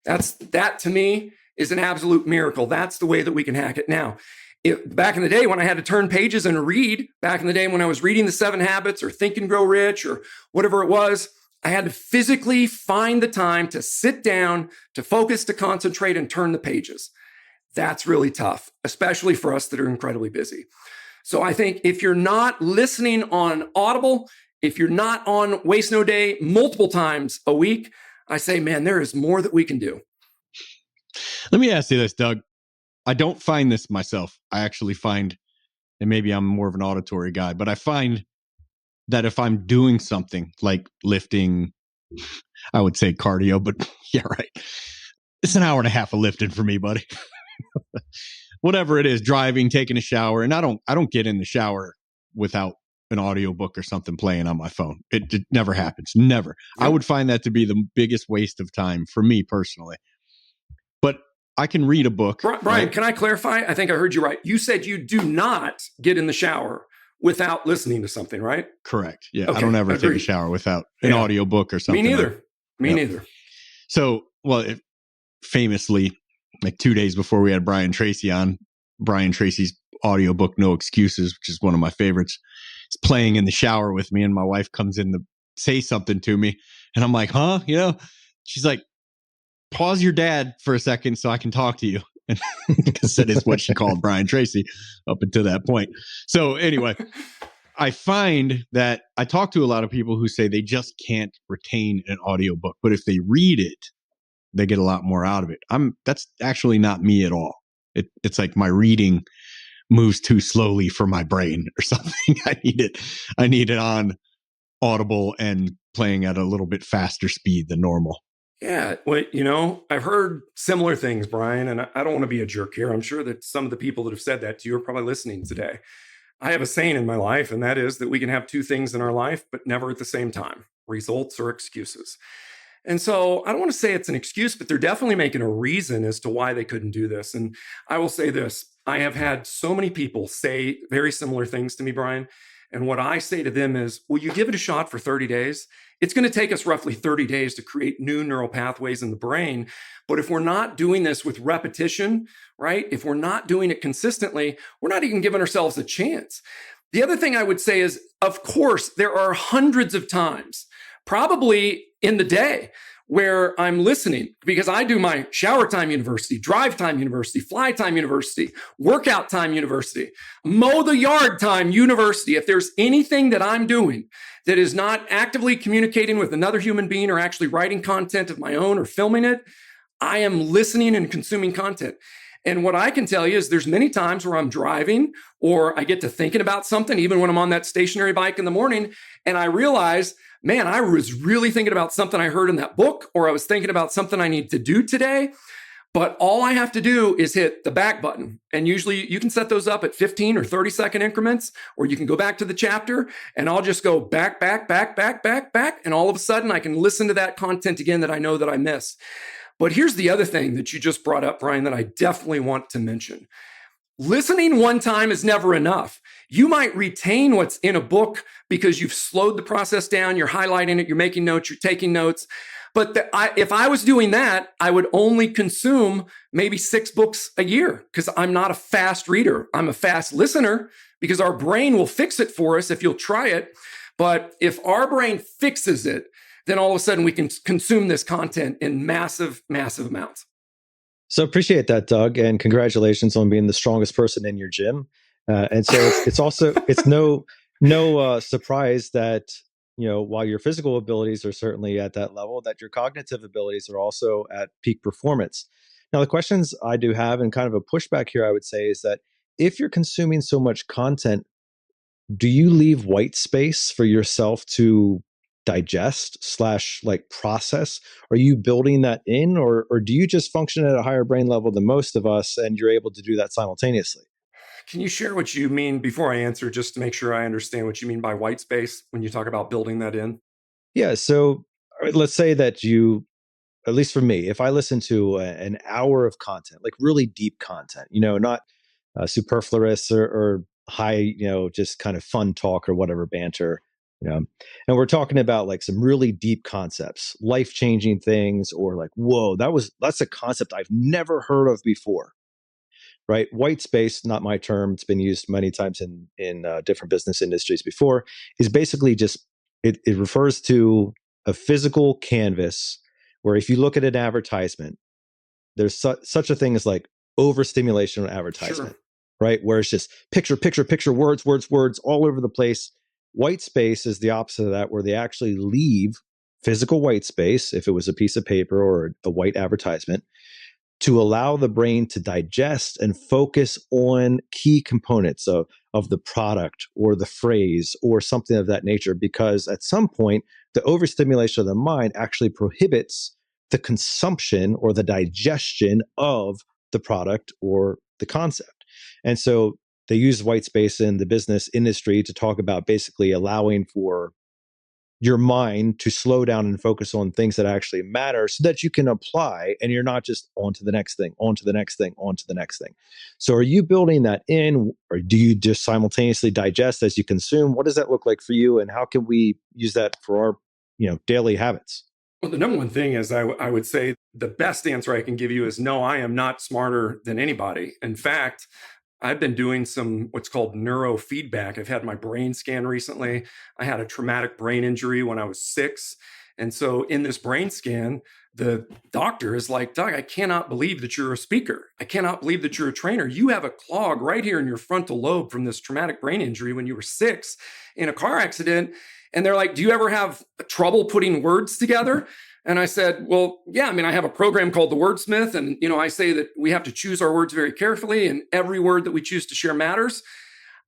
That to me is an absolute miracle. That's the way that we can hack it. Now, back in the day when I had to turn pages and read, back in the day when I was reading the 7 Habits or Think and Grow Rich or whatever it was, I had to physically find the time to sit down, to focus, to concentrate, and turn the pages. That's really tough, especially for us that are incredibly busy. So I think if you're not listening on Audible, if you're not on Waste No Day multiple times a week, I say, man, there is more that we can do. Let me ask you this, Doug. I don't find this myself. I actually find, and maybe I'm more of an auditory guy, but I find that if I'm doing something like lifting, I would say cardio, but yeah, right. It's an hour and a half of lifting for me, buddy. Whatever it is, driving, taking a shower. And I don't get in the shower without an audiobook or something playing on my phone. It never happens. Never. I would find that to be the biggest waste of time for me personally. But I can read a book. Brian, right? Can I clarify? I think I heard you right. You said you do not get in the shower without listening to something, right? Correct. Yeah. Okay, I don't ever take a agreed. shower without an audiobook or something. Me neither. Me neither. So, well, famously, like 2 days before we had Brian Tracy on, Brian Tracy's audiobook, No Excuses, which is one of my favorites, is playing in the shower with me. And my wife comes in to say something to me. And I'm like, huh? She's like, pause your dad for a second so I can talk to you. Because that is what she called Brian Tracy up until that point. So anyway, I find that I talk to a lot of people who say they just can't retain an audiobook, but if they read it, they get a lot more out of it. That's actually not me at all. It's like my reading moves too slowly for my brain or something. I need it on Audible and playing at a little bit faster speed than normal. Yeah. Well, I've heard similar things, Brian, and I don't want to be a jerk here. I'm sure that some of the people that have said that to you are probably listening today. I have a saying in my life, and that is that we can have 2 things in our life, but never at the same time: results or excuses. And so I don't want to say it's an excuse, but they're definitely making a reason as to why they couldn't do this. And I will say this: I have had so many people say very similar things to me, Brian. And what I say to them is, will you give it a shot for 30 days? It's going to take us roughly 30 days to create new neural pathways in the brain. But if we're not doing this with repetition, right? If we're not doing it consistently, we're not even giving ourselves a chance. The other thing I would say is, of course, there are hundreds of times, probably in the day, where I'm listening, because I do my shower time university, drive time university, fly time university, workout time university, mow the yard time university. If there's anything that I'm doing that is not actively communicating with another human being or actually writing content of my own or filming it, I am listening and consuming content. And what I can tell you is there's many times where I'm driving or I get to thinking about something, even when I'm on that stationary bike in the morning, and I realize, man, I was really thinking about something I heard in that book, or I was thinking about something I need to do today. But all I have to do is hit the back button. And usually you can set those up at 15 or 30-second increments, or you can go back to the chapter and I'll just go back. And all of a sudden I can listen to that content again that I know that I missed. But here's the other thing that you just brought up, Brian, that I definitely want to mention. Listening one time is never enough. You might retain what's in a book because you've slowed the process down, you're highlighting it, you're making notes, you're taking notes. But if I was doing that, I would only consume maybe 6 books a year because I'm not a fast reader. I'm a fast listener because our brain will fix it for us if you'll try it. But if our brain fixes it, then all of a sudden we can consume this content in massive, massive amounts. So appreciate that, Doug, and congratulations on being the strongest person in your gym. And so it's no surprise that, while your physical abilities are certainly at that level, that your cognitive abilities are also at peak performance. Now, the questions I do have, and kind of a pushback here, I would say, is that if you're consuming so much content, do you leave white space for yourself to digest / process? Are you building that in, or do you just function at a higher brain level than most of us and you're able to do that simultaneously? Can you share what you mean before I answer, just to make sure I understand what you mean by white space when you talk about building that in? Yeah. So let's say that you at least for me, if I listen to an hour of content, like really deep content, not superfluous or high, just kind of fun talk or whatever, banter, and we're talking about like some really deep concepts, life-changing things, or like, whoa, that's a concept I've never heard of before. Right? White space, not my term. It's been used many times in different business industries before. Is basically just it refers to a physical canvas where if you look at an advertisement, there's such a thing as like overstimulation of advertisement, Sure. right? Where it's just picture, picture, picture, words, words, words all over the place. White space is the opposite of that, where they actually leave physical white space, if it was a piece of paper or a white advertisement, to allow the brain to digest and focus on key components of the product or the phrase or something of that nature. Because at some point, the overstimulation of the mind actually prohibits the consumption or the digestion of the product or the concept. And so they use white space in the business industry to talk about basically allowing for your mind to slow down and focus on things that actually matter so that you can apply and you're not just on to the next thing, on to the next thing, on to the next thing. So are you building that in, or do you just simultaneously digest as you consume? What does that look like for you? And how can we use that for our, daily habits? Well, the number one thing is I would say the best answer I can give you is no, I am not smarter than anybody. In fact, I've been doing some what's called neurofeedback. I've had my brain scan recently. I had a traumatic brain injury when I was 6. And so in this brain scan, the doctor is like, Doug, I cannot believe that you're a speaker. I cannot believe that you're a trainer. You have a clog right here in your frontal lobe from this traumatic brain injury when you were 6 in a car accident. And they're like, do you ever have trouble putting words together? And I said, well, yeah, I have a program called the Wordsmith. And, I say that we have to choose our words very carefully and every word that we choose to share matters.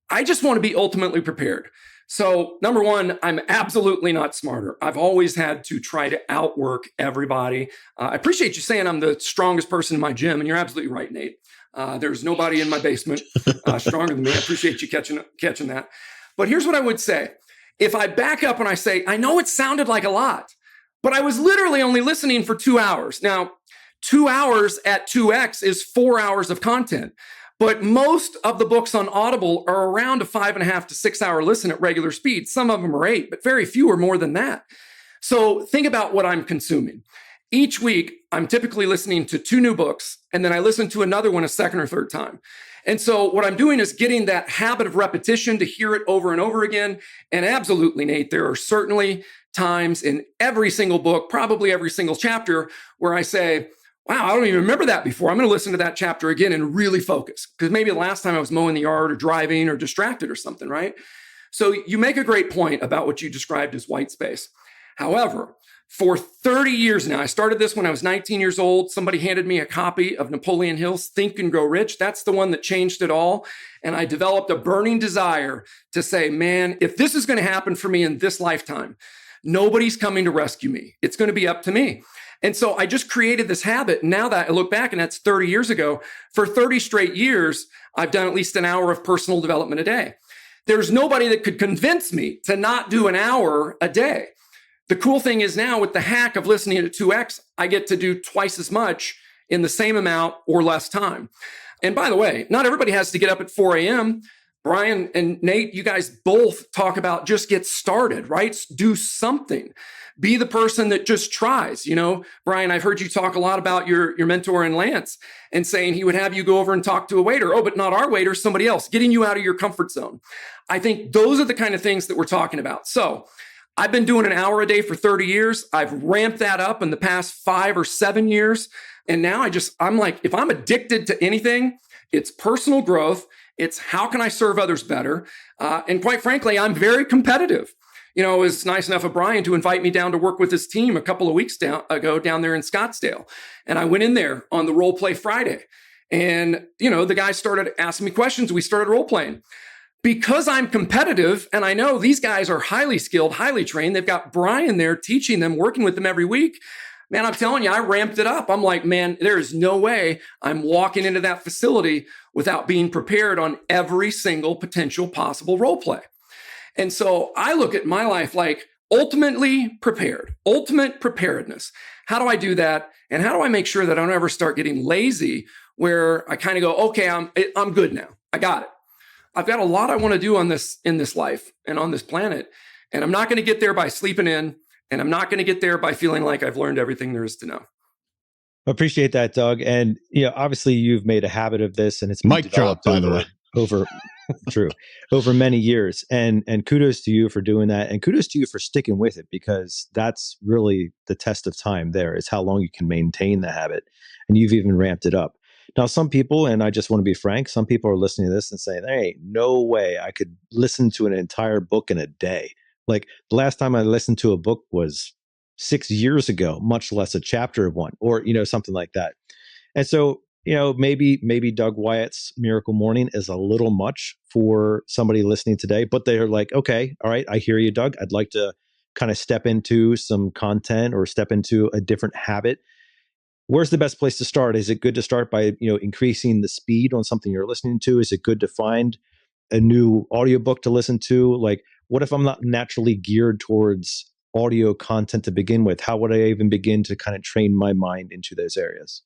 I just want to be ultimately prepared. So number one, I'm absolutely not smarter. I've always had to try to outwork everybody. I appreciate you saying I'm the strongest person in my gym. And you're absolutely right, Nate. There's nobody in my basement stronger than me. I appreciate you catching that. But here's what I would say. If I back up and I say, I know it sounded like a lot, but I was literally only listening for 2 hours. Now, 2 hours at 2x is 4 hours of content. But most of the books on Audible are around a 5.5 to 6 hour listen at regular speed. Some of them are 8, but very few are more than that. So think about what I'm consuming. Each week, I'm typically listening to 2 new books, and then I listen to another one a second or third time. And so what I'm doing is getting that habit of repetition to hear it over and over again. And absolutely, Nate, there are certainly times in every single book, probably every single chapter, where I say, wow, I don't even remember that before. I'm going to listen to that chapter again and really focus. Because maybe the last time I was mowing the yard or driving or distracted or something, right? So you make a great point about what you described as white space. However, for 30 years now, I started this when I was 19 years old. Somebody handed me a copy of Napoleon Hill's Think and Grow Rich. That's the one that changed it all. And I developed a burning desire to say, man, if this is going to happen for me in this lifetime, nobody's coming to rescue me. It's going to be up to me. And so I just created this habit. Now that I look back, and that's 30 years ago, for 30 straight years, I've done at least an hour of personal development a day. There's nobody that could convince me to not do an hour a day. The cool thing is now with the hack of listening at 2x, I get to do twice as much in the same amount or less time. And by the way, not everybody has to get up at 4 a.m. Brian and Nate, you guys both talk about just get started, right? Do something. Be the person that just tries. Brian, I've heard you talk a lot about your mentor in Lance and saying he would have you go over and talk to a waiter. Oh, but not our waiter, somebody else, getting you out of your comfort zone. I think those are the kind of things that we're talking about. So I've been doing an hour a day for 30 years. I've ramped that up in the past 5 or 7 years. And now I'm like, if I'm addicted to anything, it's personal growth. It's how can I serve others better? And quite frankly, I'm very competitive. It was nice enough of Brian to invite me down to work with his team a couple of weeks ago down there in Scottsdale. And I went in there on the Role Play Friday. And, the guys started asking me questions. We started role playing. Because I'm competitive and I know these guys are highly skilled, highly trained. They've got Brian there teaching them, working with them every week. Man, I'm telling you, I ramped it up. I'm like, man, there is no way I'm walking into that facility without being prepared on every single potential possible role play. And so I look at my life like ultimately prepared, ultimate preparedness. How do I do that? And how do I make sure that I don't ever start getting lazy where I kind of go, okay, I'm good now. I got it. I've got a lot I want to do in this life and on this planet. And I'm not going to get there by sleeping in. And I'm not going to get there by feeling like I've learned everything there is to know. Appreciate that, Doug. And obviously you've made a habit of this, and it's been Mic drop, by the way. Over true, over many years. And kudos to you for doing that. And kudos to you for sticking with it, because that's really the test of time there, is how long you can maintain the habit. And you've even ramped it up. Now, some people, and I just want to be frank, some people are listening to this and saying, there ain't no way I could listen to an entire book in a day. Like the last time I listened to a book was 6 years ago, much less a chapter of one, or, something like that. And so, maybe Doug Wyatt's Miracle Morning is a little much for somebody listening today, but they're like, okay, all right, I hear you, Doug. I'd like to kind of step into some content or step into a different habit. Where's the best place to start? Is it good to start by, increasing the speed on something you're listening to? Is it good to find a new audiobook to listen to? Like, what if I'm not naturally geared towards audio content to begin with? How would I even begin to kind of train my mind into those areas?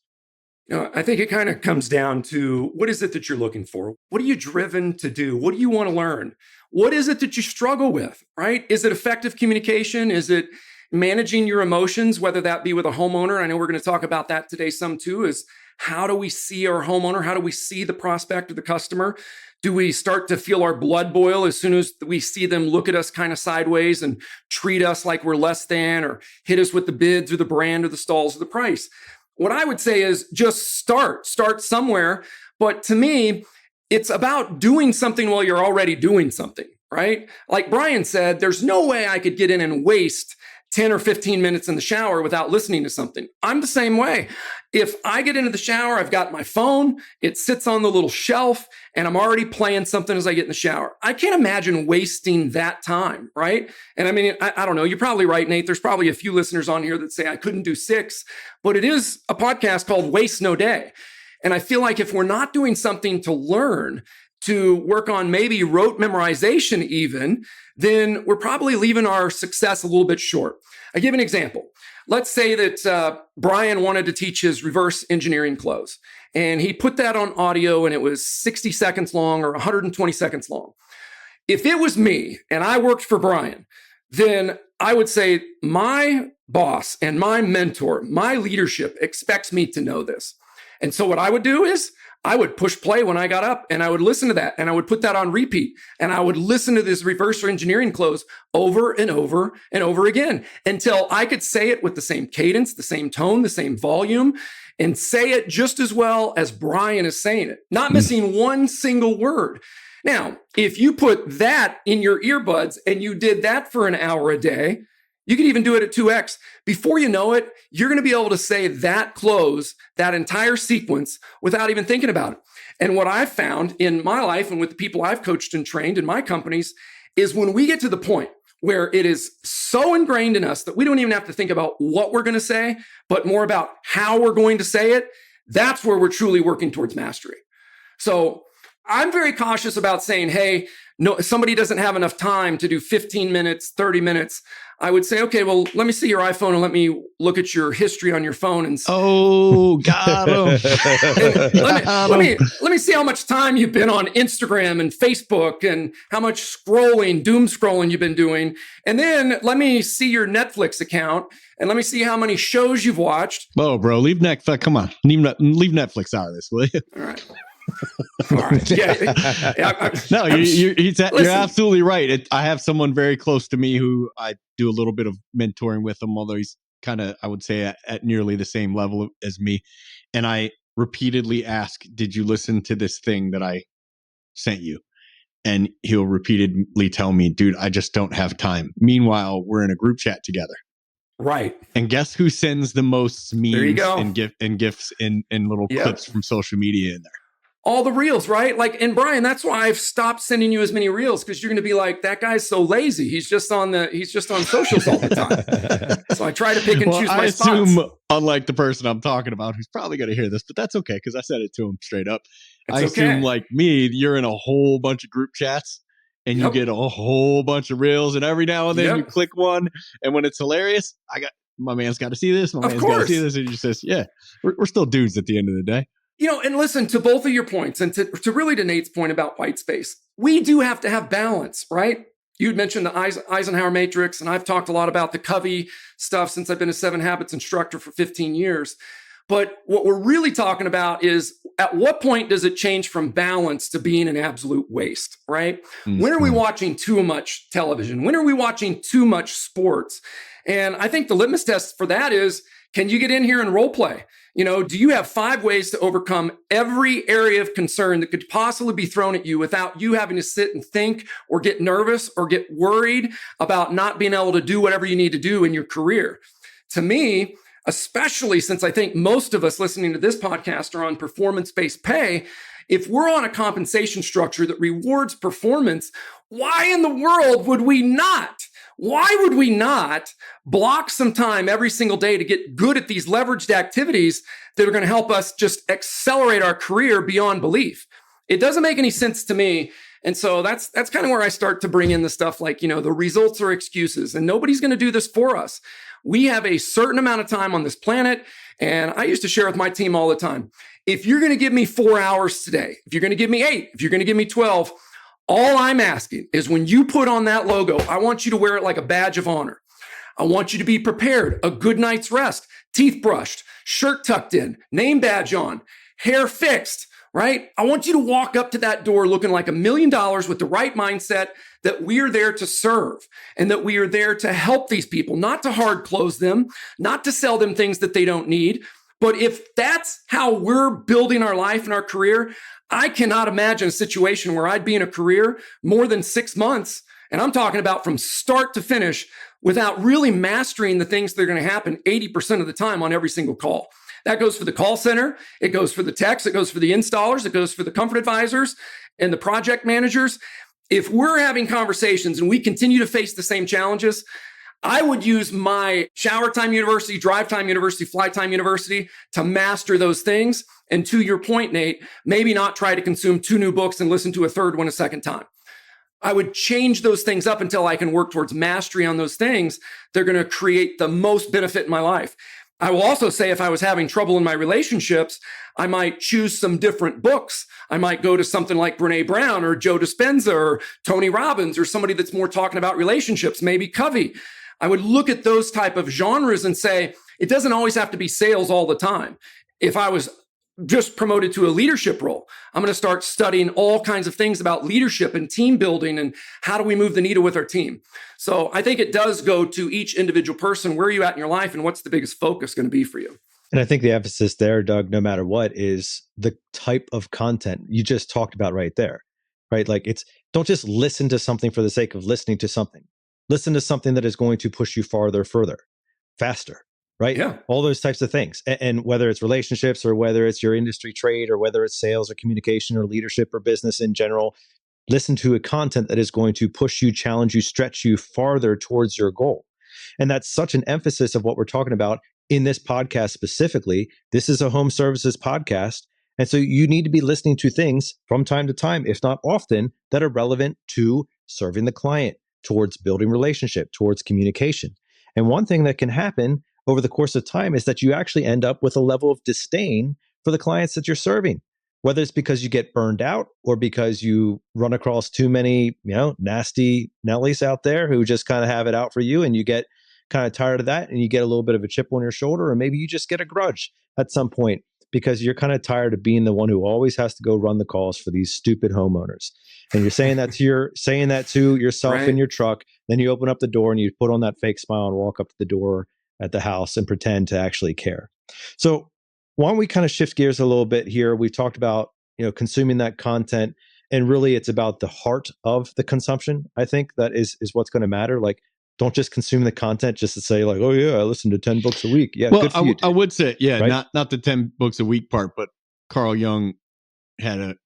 I think it kind of comes down to, what is it that you're looking for? What are you driven to do? What do you want to learn? What is it that you struggle with, right? Is it effective communication? Is it managing your emotions, whether that be with a homeowner? I know we're going to talk about that today some too, is how do we see our homeowner? How do we see the prospect or the customer? Do we start to feel our blood boil as soon as we see them look at us kind of sideways and treat us like we're less than, or hit us with the bids or the brand or the stalls or the price? What I would say is just start somewhere. But to me, it's about doing something while you're already doing something, right? Like Brian said, there's no way I could get in and waste 10 or 15 minutes in the shower without listening to something. I'm the same way. If I get into the shower, I've got my phone, it sits on the little shelf, and I'm already playing something as I get in the shower. I can't imagine wasting that time, right? And I mean, I don't know, you're probably right, Nate. There's probably a few listeners on here that say I couldn't do 6, but it is a podcast called Waste No Day. And I feel like if we're not doing something to learn, to work on maybe rote memorization even, then we're probably leaving our success a little bit short. I give an example. Let's say that Brian wanted to teach his reverse engineering close, and he put that on audio, and it was 60 seconds long or 120 seconds long. If it was me and I worked for Brian, then I would say my boss and my mentor, my leadership expects me to know this. And so what I would do is I would push play when I got up, and I would listen to that, and I would put that on repeat, and I would listen to this reverse engineering close over and over and over again until I could say it with the same cadence, the same tone, the same volume, and say it just as well as Brian is saying it, not missing one single word. Now, if you put that in your earbuds and you did that for an hour a day, you could even do it at 2x. Before you know it, you're going to be able to say that close, that entire sequence, without even thinking about it. And what I've found in my life and with the people I've coached and trained in my companies is when we get to the point where it is so ingrained in us that we don't even have to think about what we're going to say, but more about how we're going to say it, that's where we're truly working towards mastery. So I'm very cautious about saying, hey, no, somebody doesn't have enough time to do 15 minutes, 30 minutes. I would say, okay, well, let me see your iPhone and let me look at your history on your phone. And got him. let me see how much time you've been on Instagram and Facebook and how much doom scrolling you've been doing. And then let me see your Netflix account and let me see how many shows you've watched. Oh, bro, leave Netflix. Come on. Leave Netflix out of this, will you? All right. All right. Yeah. No, you're absolutely right. I have someone very close to me who I do a little bit of mentoring with him, although he's kind of, I would say, at nearly the same level as me. And I repeatedly ask, did you listen to this thing that I sent you? And he'll repeatedly tell me, dude, I just don't have time. Meanwhile, we're in a group chat together. Right. And guess who sends the most memes and gifs and little Yep. clips from social media in there? All the reels, right? Like, and Brian, that's why I've stopped sending you as many reels, because you're going to be like, that guy's so lazy. He's just on socials all the time. So I try to pick and choose my spots. I assume, unlike the person I'm talking about, who's probably going to hear this, but that's okay because I said it to him straight up. I assume, like me, you're in a whole bunch of group chats, and you get a whole bunch of reels, and every now and then you click one, and when it's hilarious, my man's got to see this. My man's got to see this. And he says, yeah, we're still dudes at the end of the day. And listen, to both of your points, and to really to Nate's point about white space, we do have to have balance, right? You'd mentioned the Eisenhower matrix, and I've talked a lot about the Covey stuff since I've been a 7 Habits instructor for 15 years. But what we're really talking about is, at what point does it change from balance to being an absolute waste, right? Mm-hmm. When are we watching too much television? When are we watching too much sports? And I think the litmus test for that is, can you get in here and role play? Do you have 5 ways to overcome every area of concern that could possibly be thrown at you without you having to sit and think or get nervous or get worried about not being able to do whatever you need to do in your career? To me, especially since I think most of us listening to this podcast are on performance-based pay, if we're on a compensation structure that rewards performance, why in the world would we not? Why would we not block some time every single day to get good at these leveraged activities that are going to help us just accelerate our career beyond belief? It doesn't make any sense to me. And so that's kind of where I start to bring in the stuff like, the results are excuses, and nobody's going to do this for us. We have a certain amount of time on this planet. And I used to share with my team all the time, if you're going to give me 4 hours today, if you're going to give me 8, if you're going to give me 12, all I'm asking is, when you put on that logo, I want you to wear it like a badge of honor. I want you to be prepared, a good night's rest, teeth brushed, shirt tucked in, name badge on, hair fixed, right? I want you to walk up to that door looking like $1 million with the right mindset that we are there to serve and that we are there to help these people, not to hard close them, not to sell them things that they don't need. But if that's how we're building our life and our career, I cannot imagine a situation where I'd be in a career more than 6 months, and I'm talking about from start to finish, without really mastering the things that are going to happen 80% of the time on every single call. That goes for the call center. It goes for the techs. It goes for the installers. It goes for the comfort advisors and the project managers. If we're having conversations and we continue to face the same challenges, I would use my shower time university, drive time university, fly time university to master those things. And to your point, Nate, maybe not try to consume 2 new books and listen to a third one a second time. I would change those things up until I can work towards mastery on those things. They're going to create the most benefit in my life. I will also say, if I was having trouble in my relationships, I might choose some different books. I might go to something like Brene Brown or Joe Dispenza or Tony Robbins or somebody that's more talking about relationships, maybe Covey. I would look at those type of genres and say, it doesn't always have to be sales all the time. If I was just promoted to a leadership role, I'm going to start studying all kinds of things about leadership and team building and how do we move the needle with our team. So I think it does go to each individual person. Where are you at in your life, and what's the biggest focus going to be for you? And I think the emphasis there, Doug, no matter what, is the type of content you just talked about right there, right? Like, don't just listen to something for the sake of listening to something. Listen to something that is going to push you farther, further, faster, right? Yeah. All those types of things. And whether it's relationships or whether it's your industry trade or whether it's sales or communication or leadership or business in general, listen to a content that is going to push you, challenge you, stretch you farther towards your goal. And that's such an emphasis of what we're talking about in this podcast specifically. This is a home services podcast. And so you need to be listening to things from time to time, if not often, that are relevant to serving the client, towards building relationship, towards communication. And one thing that can happen over the course of time is that you actually end up with a level of disdain for the clients that you're serving, whether it's because you get burned out or because you run across too many, nasty Nellies out there who just kind of have it out for you, and you get kind of tired of that and you get a little bit of a chip on your shoulder, or maybe you just get a grudge at some point because you're kind of tired of being the one who always has to go run the calls for these stupid homeowners. And you're saying that to yourself right in your truck. Then you open up the door and you put on that fake smile and walk up to the door at the house and pretend to actually care. So why don't we kind of shift gears a little bit here? We've talked about, consuming that content, and really it's about the heart of the consumption. I think that is what's going to matter. Like, don't just consume the content just to say like, oh yeah, I listen to 10 books a week. Yeah, well, good for you, I would say, yeah, right? not the 10 books a week part, but Carl Jung had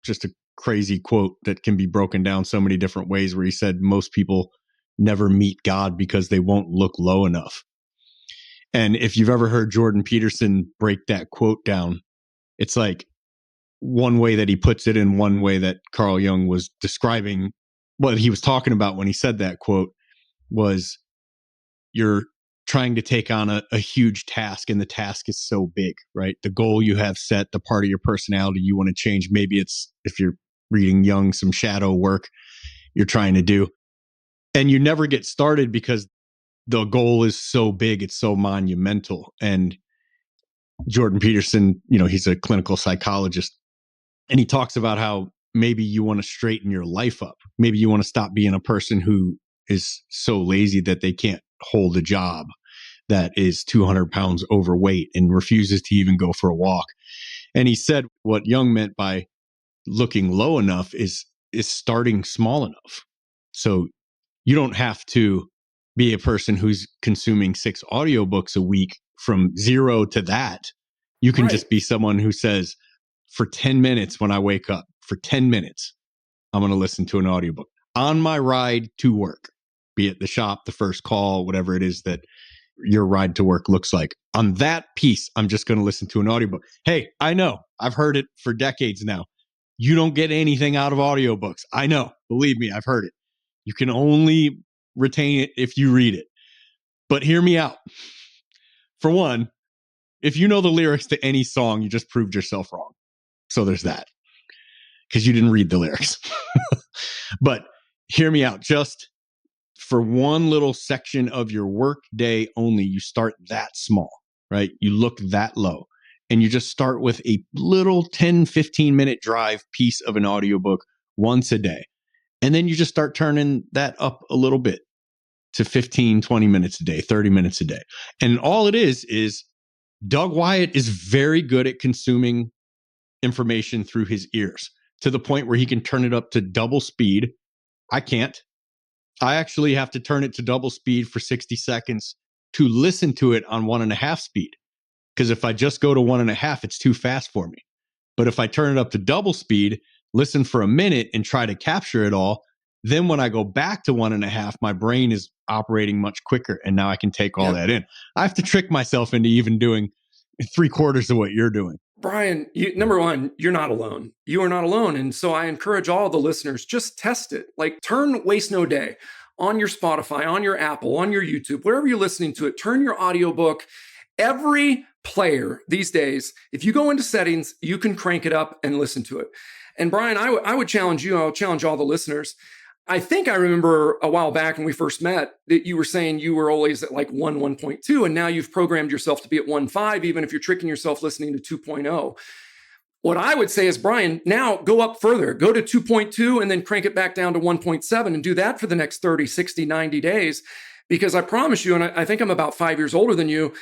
just a crazy quote that can be broken down so many different ways, where he said most people never meet God because they won't look low enough. And if you've ever heard Jordan Peterson break that quote down, it's like one way that he puts it and one way that Carl Jung was describing what he was talking about when he said that quote was, you're trying to take on a huge task, and the task is so big, right? The goal you have set, the part of your personality you want to change. Maybe it's, if you're reading Jung, some shadow work you're trying to do. And you never get started because the goal is so big, it's so monumental. And Jordan Peterson, he's a clinical psychologist, and he talks about how maybe you want to straighten your life up. Maybe you want to stop being a person who is so lazy that they can't hold a job, that is 200 pounds overweight and refuses to even go for a walk. And he said what Jung meant by looking low enough is starting small enough. So you don't have to be a person who's consuming 6 audiobooks a week from 0 to that. You can just be someone who says, for 10 minutes when I wake up, for 10 minutes, I'm going to listen to an audiobook on my ride to work, be it the shop, the first call, whatever it is that your ride to work looks like. On that piece, I'm just going to listen to an audiobook. Hey, I know, I've heard it for decades now. You don't get anything out of audiobooks. I know, believe me, I've heard it. You can only retain it if you read it. But hear me out. For one, if you know the lyrics to any song, you just proved yourself wrong. So there's that, because you didn't read the lyrics. But hear me out. Just for one little section of your work day only, you start that small, right? You look that low, and you just start with a little 10, 15-minute drive piece of an audiobook once a day. And then you just start turning that up a little bit to 15, 20 minutes a day, 30 minutes a day. And all it is Doug Wyatt is very good at consuming information through his ears, to the point where he can turn it up to double speed. I can't. I actually have to turn it to double speed for 60 seconds to listen to it on 1.5 speed. Because if I just go to 1.5, it's too fast for me. But if I turn it up to double speed, listen for a minute and try to capture it all, then when I go back to 1.5, my brain is operating much quicker, and now I can take all that in. I have to trick myself into even doing 3/4 of what you're doing. Brian, number one, you're not alone. You are not alone. And so I encourage all the listeners, just test it. Like, turn Waste No Day on your Spotify, on your Apple, on your YouTube, wherever you're listening to it. Turn your audiobook. Every player these days, if you go into settings, you can crank it up and listen to it. And Brian, I would challenge you, I would challenge all the listeners. I think I remember a while back when we first met that you were saying you were always at like 1.2, and now you've programmed yourself to be at 1.5, even if you're tricking yourself listening to 2.0. What I would say is, Brian, now go up further, go to 2.2 and then crank it back down to 1.7 and do that for the next 30, 60, 90 days. Because I promise you, and I think I'm about 5 years older than you,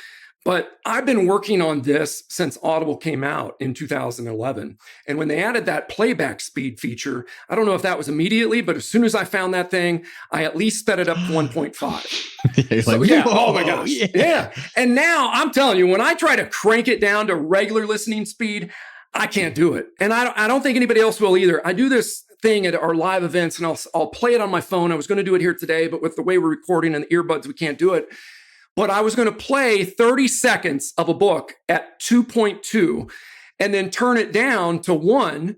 but I've been working on this since Audible came out in 2011. And when they added that playback speed feature, I don't know if that was immediately, but as soon as I found that thing, I at least sped it up to 1.5. So, like, oh my gosh. Yeah. And now I'm telling you, when I try to crank it down to regular listening speed, I can't do it. And I don't think anybody else will either. I do this thing at our live events, and I'll play it on my phone. I was going to do it here today, but with the way we're recording and the earbuds, we can't do it. But I was going to play 30 seconds of a book at 2.2 and then turn it down to 1.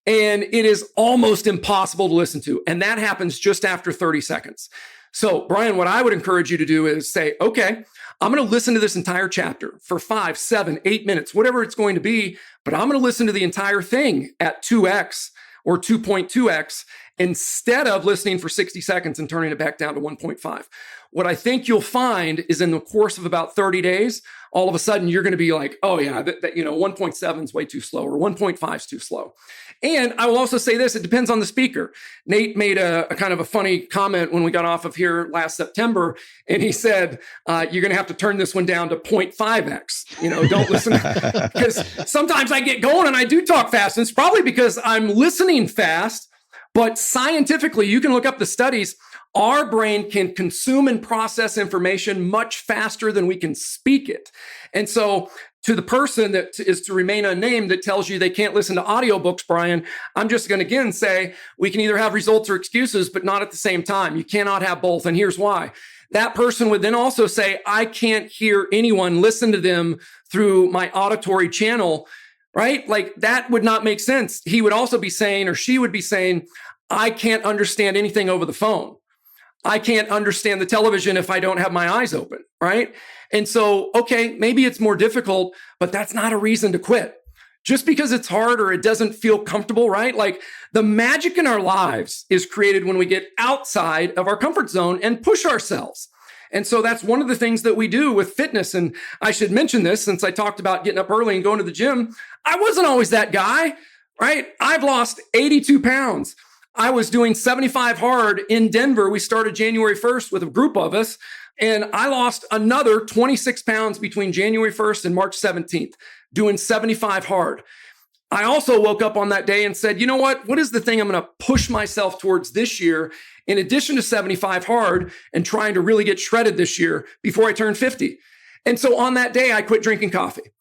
And it is almost impossible to listen to. And that happens just after 30 seconds. So, Brian, what I would encourage you to do is say, okay, I'm going to listen to this entire chapter for 5, 7, 8 minutes, whatever it's going to be. But I'm going to listen to the entire thing at 2x or 2.2x instead of listening for 60 seconds and turning it back down to 1.5. What I think you'll find is in the course of about 30 days, all of a sudden you're going to be like, oh yeah, 1.7 is way too slow, or 1.5 is too slow. And I will also say this, it depends on the speaker. Nate made a kind of a funny comment when we got off of here last September, and he said, you're going to have to turn this one down to 0.5x. Don't listen, because sometimes I get going and I do talk fast, and it's probably because I'm listening fast. But scientifically, you can look up the studies. Our brain can consume and process information much faster than we can speak it. And so to the person that is to remain unnamed that tells you they can't listen to audiobooks, Brian, I'm just going to again say we can either have results or excuses, but not at the same time. You cannot have both. And here's why. That person would then also say, I can't hear anyone listen to them through my auditory channel, right? Like that would not make sense. He would also be saying, or she would be saying, I can't understand anything over the phone. I can't understand the television if I don't have my eyes open, right? And so, okay, maybe it's more difficult, but that's not a reason to quit. Just because it's hard or it doesn't feel comfortable, right? Like the magic in our lives is created when we get outside of our comfort zone and push ourselves. And so that's one of the things that we do with fitness. And I should mention this since I talked about getting up early and going to the gym. I wasn't always that guy, right? I've lost 82 pounds. I was doing 75 hard in Denver. We started January 1st with a group of us, and I lost another 26 pounds between January 1st and March 17th, doing 75 hard. I also woke up on that day and said, you know what? What is the thing I'm going to push myself towards this year, in addition to 75 hard and trying to really get shredded this year before I turn 50? And so on that day, I quit drinking coffee.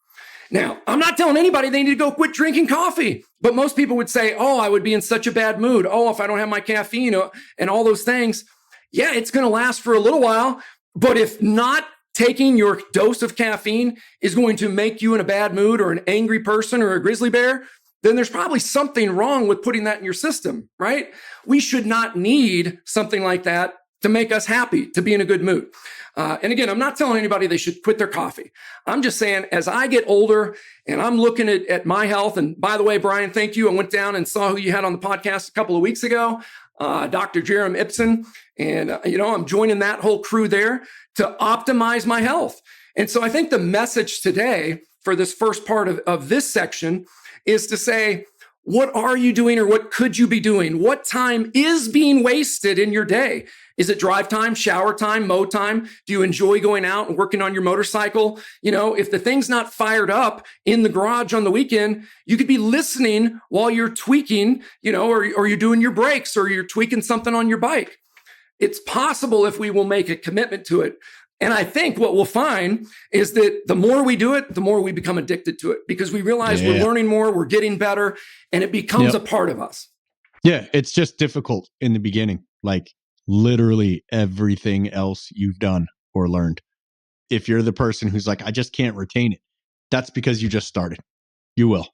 Now, I'm not telling anybody they need to go quit drinking coffee, but most people would say, oh, I would be in such a bad mood. Oh, if I don't have my caffeine and all those things. Yeah, it's going to last for a little while. But if not taking your dose of caffeine is going to make you in a bad mood or an angry person or a grizzly bear, then there's probably something wrong with putting that in your system, right? We should not need something like that to make us happy, to be in a good mood. And again, I'm not telling anybody they should quit their coffee. I'm just saying, as I get older and I'm looking at my health, and by the way, Brian, thank you. I went down and saw who you had on the podcast a couple of weeks ago, Dr. Jerem Ibsen. And, I'm joining that whole crew there to optimize my health. And so I think the message today for this first part of this section is to say, what are you doing or what could you be doing? What time is being wasted in your day? Is it drive time, shower time, mow time? Do you enjoy going out and working on your motorcycle? If the thing's not fired up in the garage on the weekend, you could be listening while you're tweaking, or you're doing your brakes or you're tweaking something on your bike. It's possible if we will make a commitment to it. And I think what we'll find is that the more we do it, the more we become addicted to it because we realize we're learning more, we're getting better, and it becomes a part of us. Yeah, it's just difficult in the beginning, like literally everything else you've done or learned. If you're the person who's like, I just can't retain it, that's because you just started. You will.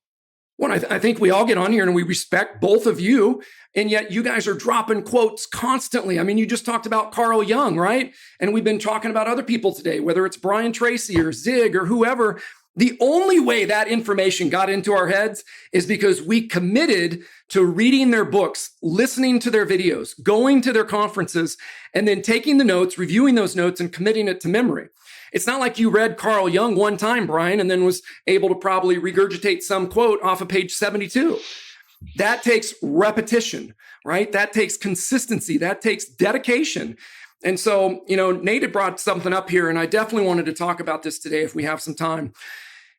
Well, I think we all get on here and we respect both of you, and yet you guys are dropping quotes constantly. I mean, you just talked about Carl Jung, right? And we've been talking about other people today, whether it's Brian Tracy or Zig or whoever. The only way that information got into our heads is because we committed to reading their books, listening to their videos, going to their conferences, and then taking the notes, reviewing those notes, and committing it to memory. It's not like you read Carl Jung one time, Brian, and then was able to probably regurgitate some quote off of page 72. That takes repetition, right? That takes consistency. That takes dedication. And so, Nate had brought something up here, and I definitely wanted to talk about this today if we have some time.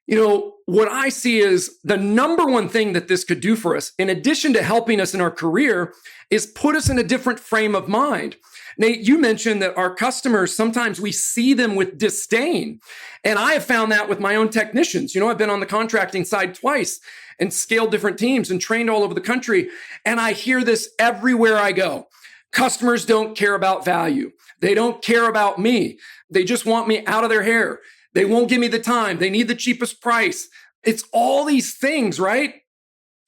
What I see is the number one thing that this could do for us, in addition to helping us in our career, is put us in a different frame of mind. Nate, you mentioned that our customers, sometimes we see them with disdain. And I have found that with my own technicians. I've been on the contracting side twice and scaled different teams and trained all over the country. And I hear this everywhere I go. Customers don't care about value. They don't care about me. They just want me out of their hair. They won't give me the time. They need the cheapest price. It's all these things, right?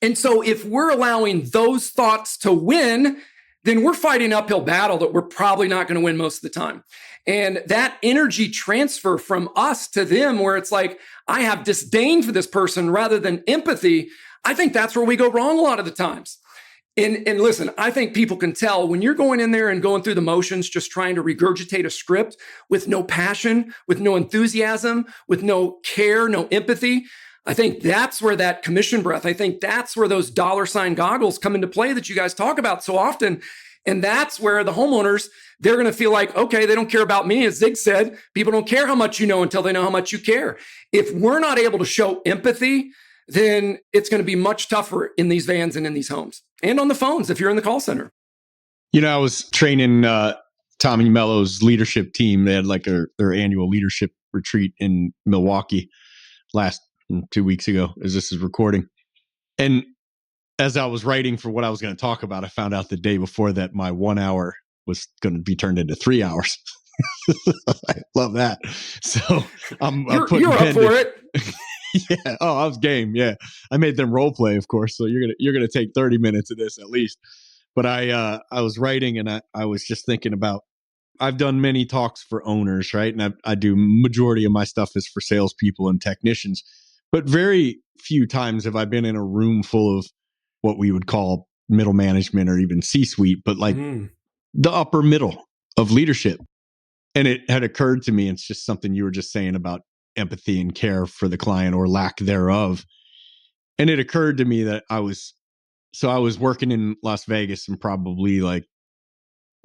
And so if we're allowing those thoughts to win, then we're fighting an uphill battle that we're probably not going to win most of the time. And that energy transfer from us to them, where it's like, I have disdain for this person rather than empathy, I think that's where we go wrong a lot of the times. And listen, I think people can tell when you're going in there and going through the motions, just trying to regurgitate a script with no passion, with no enthusiasm, with no care, no empathy. I think that's where that commission breath, I think that's where those dollar sign goggles come into play that you guys talk about so often. And that's where the homeowners, they're going to feel like, okay, they don't care about me. As Zig said, people don't care how much you know until they know how much you care. If we're not able to show empathy, then it's going to be much tougher in these vans and in these homes and on the phones if you're in the call center. I was training Tommy Mello's leadership team. They had like their annual leadership retreat in Milwaukee last 2 weeks ago as this is recording. And as I was writing for what I was going to talk about, I found out the day before that my 1 hour was going to be turned into 3 hours. I love that. So you're up for it. Yeah. Oh, I was game. Yeah. I made them role play, of course. So you're going to take 30 minutes of this at least. But I was writing and I was just thinking about, I've done many talks for owners, right? And I do majority of my stuff is for salespeople and technicians, but very few times have I been in a room full of what we would call middle management or even C-suite, but like the upper middle of leadership. And it had occurred to me, it's just something you were just saying about empathy and care for the client or lack thereof. And it occurred to me that I was working in Las Vegas and probably like,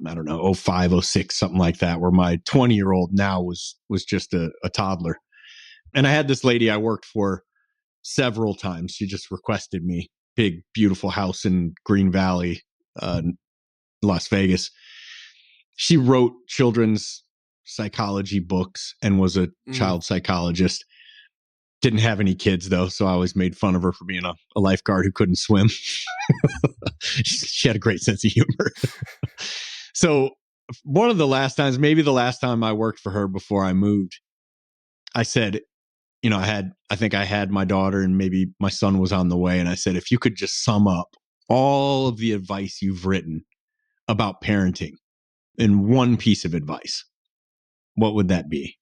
I don't know, 05, 06, something like that, where my 20-year-old now was just a toddler. And I had this lady I worked for several times. She just requested me, big, beautiful house in Green Valley, Las Vegas. She wrote children's psychology books and was a child psychologist. Didn't have any kids though, so I always made fun of her for being a lifeguard who couldn't swim. She had a great sense of humor. So one of the last times, maybe the last time I worked for her before I moved, I said, I think I had my daughter and maybe my son was on the way. And I said, if you could just sum up all of the advice you've written about parenting in one piece of advice, what would that be?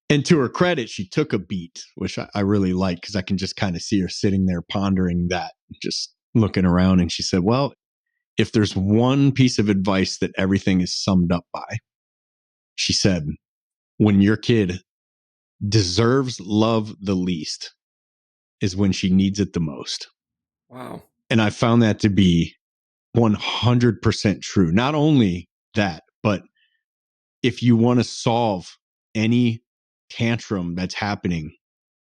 And to her credit, she took a beat, which I really like because I can just kind of see her sitting there pondering that, just looking around. And she said, well, if there's one piece of advice that everything is summed up by, she said, when your kid deserves love the least is when she needs it the most. Wow. And I found that to be 100% true. Not only that, but if you want to solve any tantrum that's happening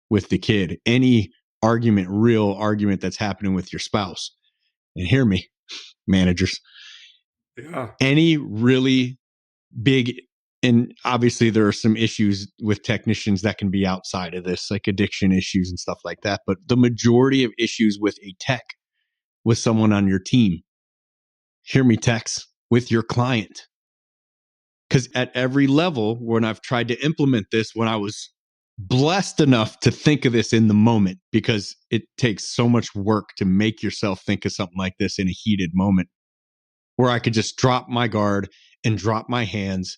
with the kid, any real argument that's happening with your spouse, and hear me, managers, any really big, and obviously there are some issues with technicians that can be outside of this, like addiction issues and stuff like that. But the majority of issues with a tech, with someone on your team, hear me, techs, with your client. Because at every level, when I've tried to implement this, when I was blessed enough to think of this in the moment, because it takes so much work to make yourself think of something like this in a heated moment, where I could just drop my guard and drop my hands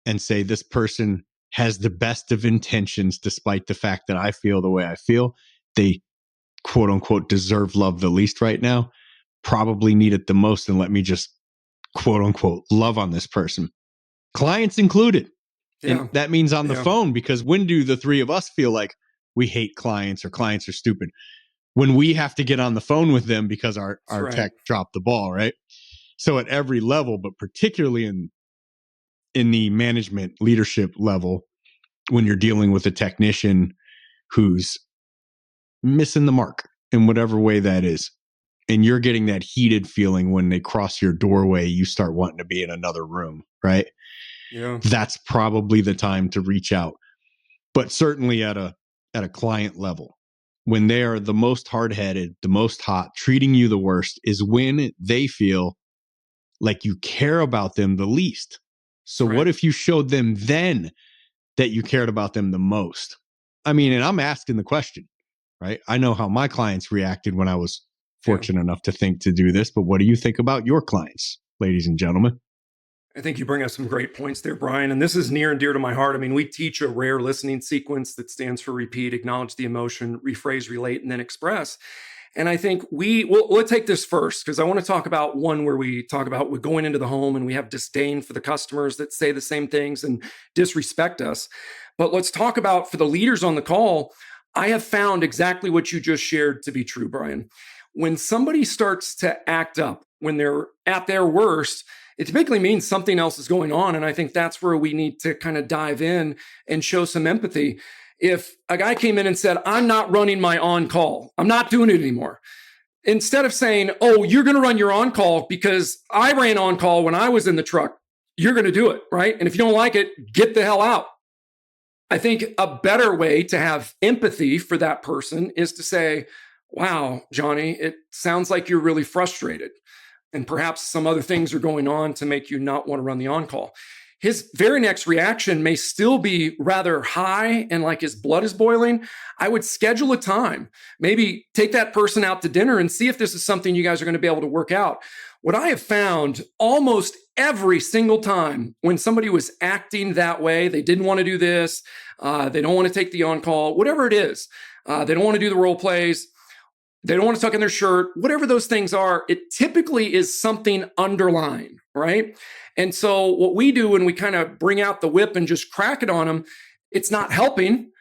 and say, this person has the best of intentions, despite the fact that I feel the way I feel. They, quote unquote, deserve love the least right now, probably need it the most. And let me just, quote unquote, love on this person. Clients included. Yeah. And that means on the phone, because when do the three of us feel like we hate clients or clients are stupid? When we have to get on the phone with them because our tech dropped the ball, right? So at every level, but particularly in the management leadership level, when you're dealing with a technician who's missing the mark in whatever way that is, and you're getting that heated feeling when they cross your doorway, you start wanting to be in another room, right? Yeah. That's probably the time to reach out. But certainly at a client level, when they are the most hard-headed, the most hot, treating you the worst, is when they feel like you care about them the least. So what if you showed them then that you cared about them the most? I mean, and I'm asking the question, right? I know how my clients reacted when I was fortunate enough to think to do this, but what do you think about your clients, ladies and gentlemen? I think you bring up some great points there, Brian. And this is near and dear to my heart. I mean, we teach a rare listening sequence that stands for repeat, acknowledge the emotion, rephrase, relate, and then express. And I think we'll take this first, because I want to talk about one where we talk about we're going into the home and we have disdain for the customers that say the same things and disrespect us. But let's talk about, for the leaders on the call, I have found exactly what you just shared to be true, Brian. When somebody starts to act up, when they're at their worst, it typically means something else is going on. And I think that's where we need to kind of dive in and show some empathy. If a guy came in and said, I'm not running my on-call, I'm not doing it anymore. Instead of saying, oh, you're going to run your on-call because I ran on-call when I was in the truck, you're going to do it, right? And if you don't like it, get the hell out. I think a better way to have empathy for that person is to say, wow, Johnny, it sounds like you're really frustrated. And perhaps some other things are going on to make you not want to run the on-call. His very next reaction may still be rather high and like his blood is boiling. I would schedule a time, maybe take that person out to dinner and see if this is something you guys are going to be able to work out. What I have found almost every single time when somebody was acting that way, they didn't want to do this, they don't want to take the on-call, whatever it is, they don't want to do the role plays, they don't want to tuck in their shirt, whatever those things are, it typically is something underlying, right? And so what we do when we kind of bring out the whip and just crack it on them, it's not helping.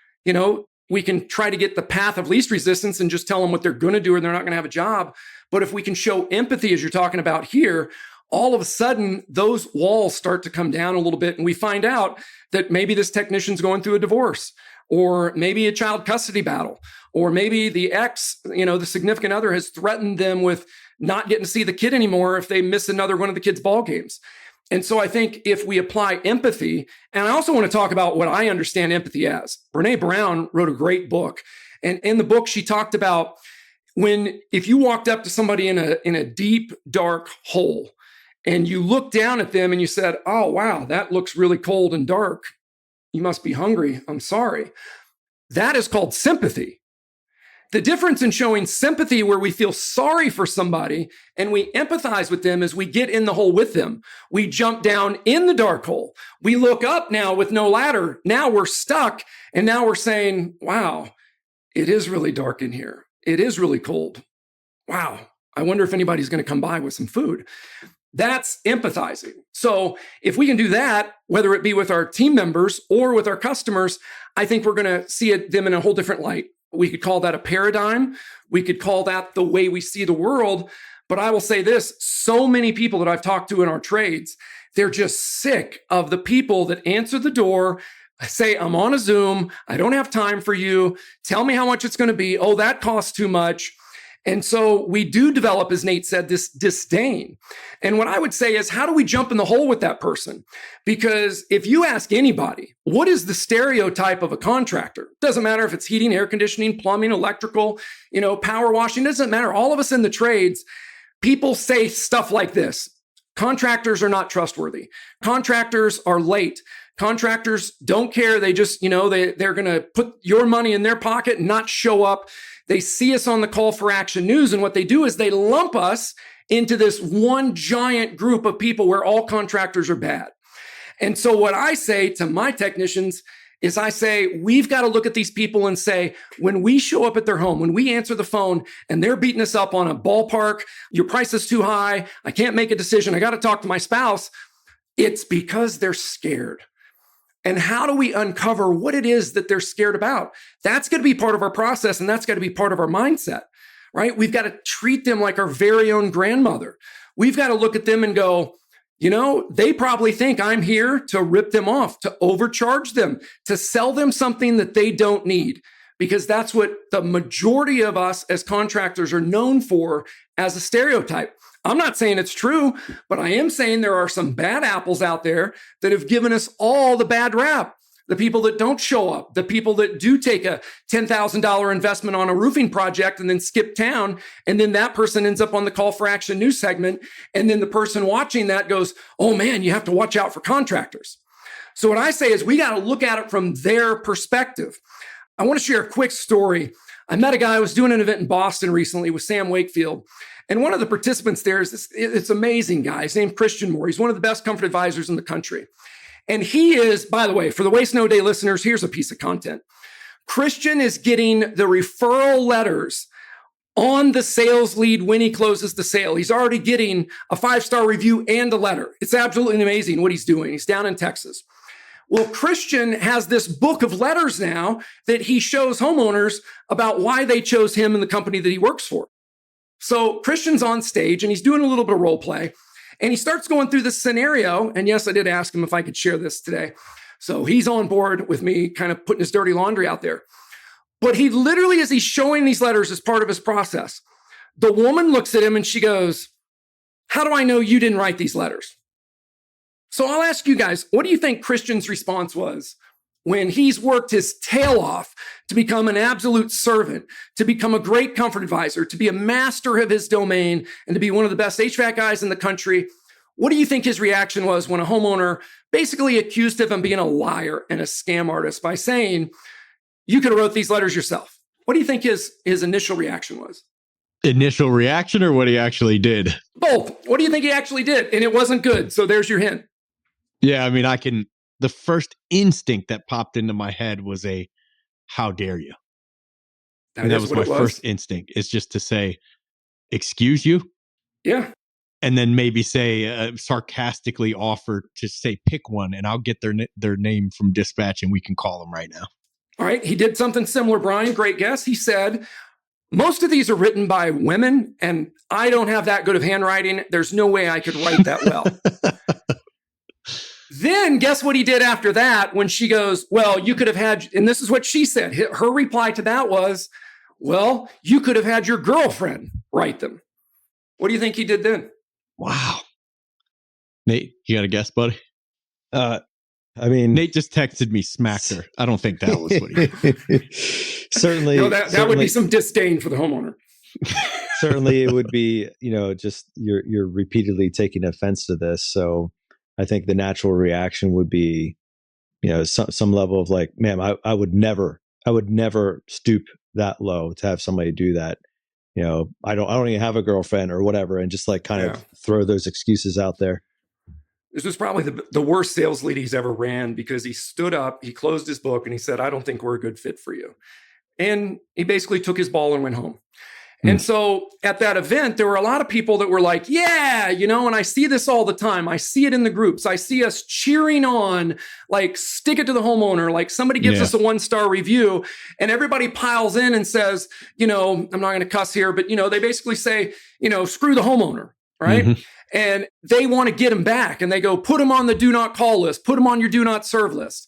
We can try to get the path of least resistance and just tell them what they're going to do or they're not going to have a job. But if we can show empathy, as you're talking about here, all of a sudden those walls start to come down a little bit. And we find out that maybe this technician's going through a divorce, or maybe a child custody battle, or maybe the ex, the significant other has threatened them with not getting to see the kid anymore if they miss another one of the kids' ball games. And so I think if we apply empathy, and I also want to talk about what I understand empathy as. Brene Brown wrote a great book. And in the book, she talked about if you walked up to somebody in a deep, dark hole and you looked down at them and you said, "Oh, wow, that looks really cold and dark. You must be hungry. I'm sorry." That is called sympathy. The difference in showing sympathy where we feel sorry for somebody and we empathize with them is we get in the hole with them. We jump down in the dark hole. We look up now with no ladder. Now we're stuck. And now we're saying, "Wow, it is really dark in here. It is really cold. Wow, I wonder if anybody's going to come by with some food." That's empathizing. So if we can do that, whether it be with our team members or with our customers, I think we're going to see them in a whole different light. We could call that a paradigm. We could call that the way we see the world. But I will say this, so many people that I've talked to in our trades, they're just sick of the people that answer the door, say, "I'm on a Zoom. I don't have time for you. Tell me how much it's going to be. Oh, that costs too much." And so we do develop, as Nate said, this disdain. And what I would say is, how do we jump in the hole with that person? Because if you ask anybody, what is the stereotype of a contractor? Doesn't matter if it's heating, air conditioning, plumbing, electrical, power washing, doesn't matter. All of us in the trades, people say stuff like this. Contractors are not trustworthy. Contractors are late. Contractors don't care. They just, they're going to put your money in their pocket and not show up. They see us on the call for action news. And what they do is they lump us into this one giant group of people where all contractors are bad. And so what I say to my technicians is I say, we've got to look at these people and say, when we show up at their home, when we answer the phone and they're beating us up on a ballpark, your price is too high, I can't make a decision, I got to talk to my spouse, it's because they're scared. And how do we uncover what it is that they're scared about? That's going to be part of our process, and that's got to be part of our mindset, right? We've got to treat them like our very own grandmother. We've got to look at them and go, they probably think I'm here to rip them off, to overcharge them, to sell them something that they don't need, because that's what the majority of us as contractors are known for as a stereotype. I'm not saying it's true, but I am saying there are some bad apples out there that have given us all the bad rap. The people that don't show up, the people that do take a $10,000 investment on a roofing project and then skip town. And then that person ends up on the call for action news segment. And then the person watching that goes, "Oh man, you have to watch out for contractors." So what I say is we got to look at it from their perspective. I want to share a quick story. I met a guy who was doing an event in Boston recently with Sam Wakefield. And one of the participants there is it's amazing guy. His name's Christian Moore. He's one of the best comfort advisors in the country. And he is, by the way, for the Waste No Day listeners, here's a piece of content. Christian is getting the referral letters on the sales lead when he closes the sale. He's already getting a 5-star review and a letter. It's absolutely amazing what he's doing. He's down in Texas. Well, Christian has this book of letters now that he shows homeowners about why they chose him and the company that he works for. So Christian's on stage and he's doing a little bit of role play and he starts going through this scenario. And yes, I did ask him if I could share this today. So he's on board with me kind of putting his dirty laundry out there. But he literally, as he's showing these letters as part of his process, the woman looks at him and she goes, "How do I know you didn't write these letters?" So I'll ask you guys, what do you think Christian's response was when he's worked his tail off to become an absolute servant, to become a great comfort advisor, to be a master of his domain, and to be one of the best HVAC guys in the country? What do you think his reaction was when a homeowner basically accused him of being a liar and a scam artist by saying, "You could have wrote these letters yourself"? What do you think his initial reaction was? Initial reaction or what he actually did? Both. What do you think he actually did? And it wasn't good. So there's your hint. Yeah, I mean, the first instinct that popped into my head was how dare you? And that was my first instinct, is just to say, excuse you? Yeah. And then maybe say, sarcastically offer to say, pick one and I'll get their name from dispatch and we can call them right now. All right. He did something similar, Brian. Great guess. He said, most of these are written by women, and I don't have that good of handwriting. There's no way I could write that well. Then guess what he did after that when she goes, well, you could have had, and this is what she said. Her reply to that was, well, you could have had your girlfriend write them. What do you think he did then? Wow. Nate, you got a guess, buddy? I mean, Nate just texted me, smacked her. I don't think that was what he did. Certainly. No, that would be some disdain for the homeowner. Certainly it would be, just you're repeatedly taking offense to this. So I think the natural reaction would be, some level of like, ma'am, I would never stoop that low to have somebody do that. I don't even have a girlfriend or whatever, and just like kind of throw those excuses out there. This was probably the worst sales lead he's ever ran, because he stood up, he closed his book, and he said, I don't think we're a good fit for you. And he basically took his ball and went home. And so at that event, there were a lot of people that were like, yeah, and I see this all the time. I see it in the groups. I see us cheering on, like, stick it to the homeowner. Like, somebody gives us a 1-star review and everybody piles in and says, I'm not going to cuss here, but, they basically say, screw the homeowner, right? Mm-hmm. And they want to get him back. And they go, put him on the do not call list, put him on your do not serve list.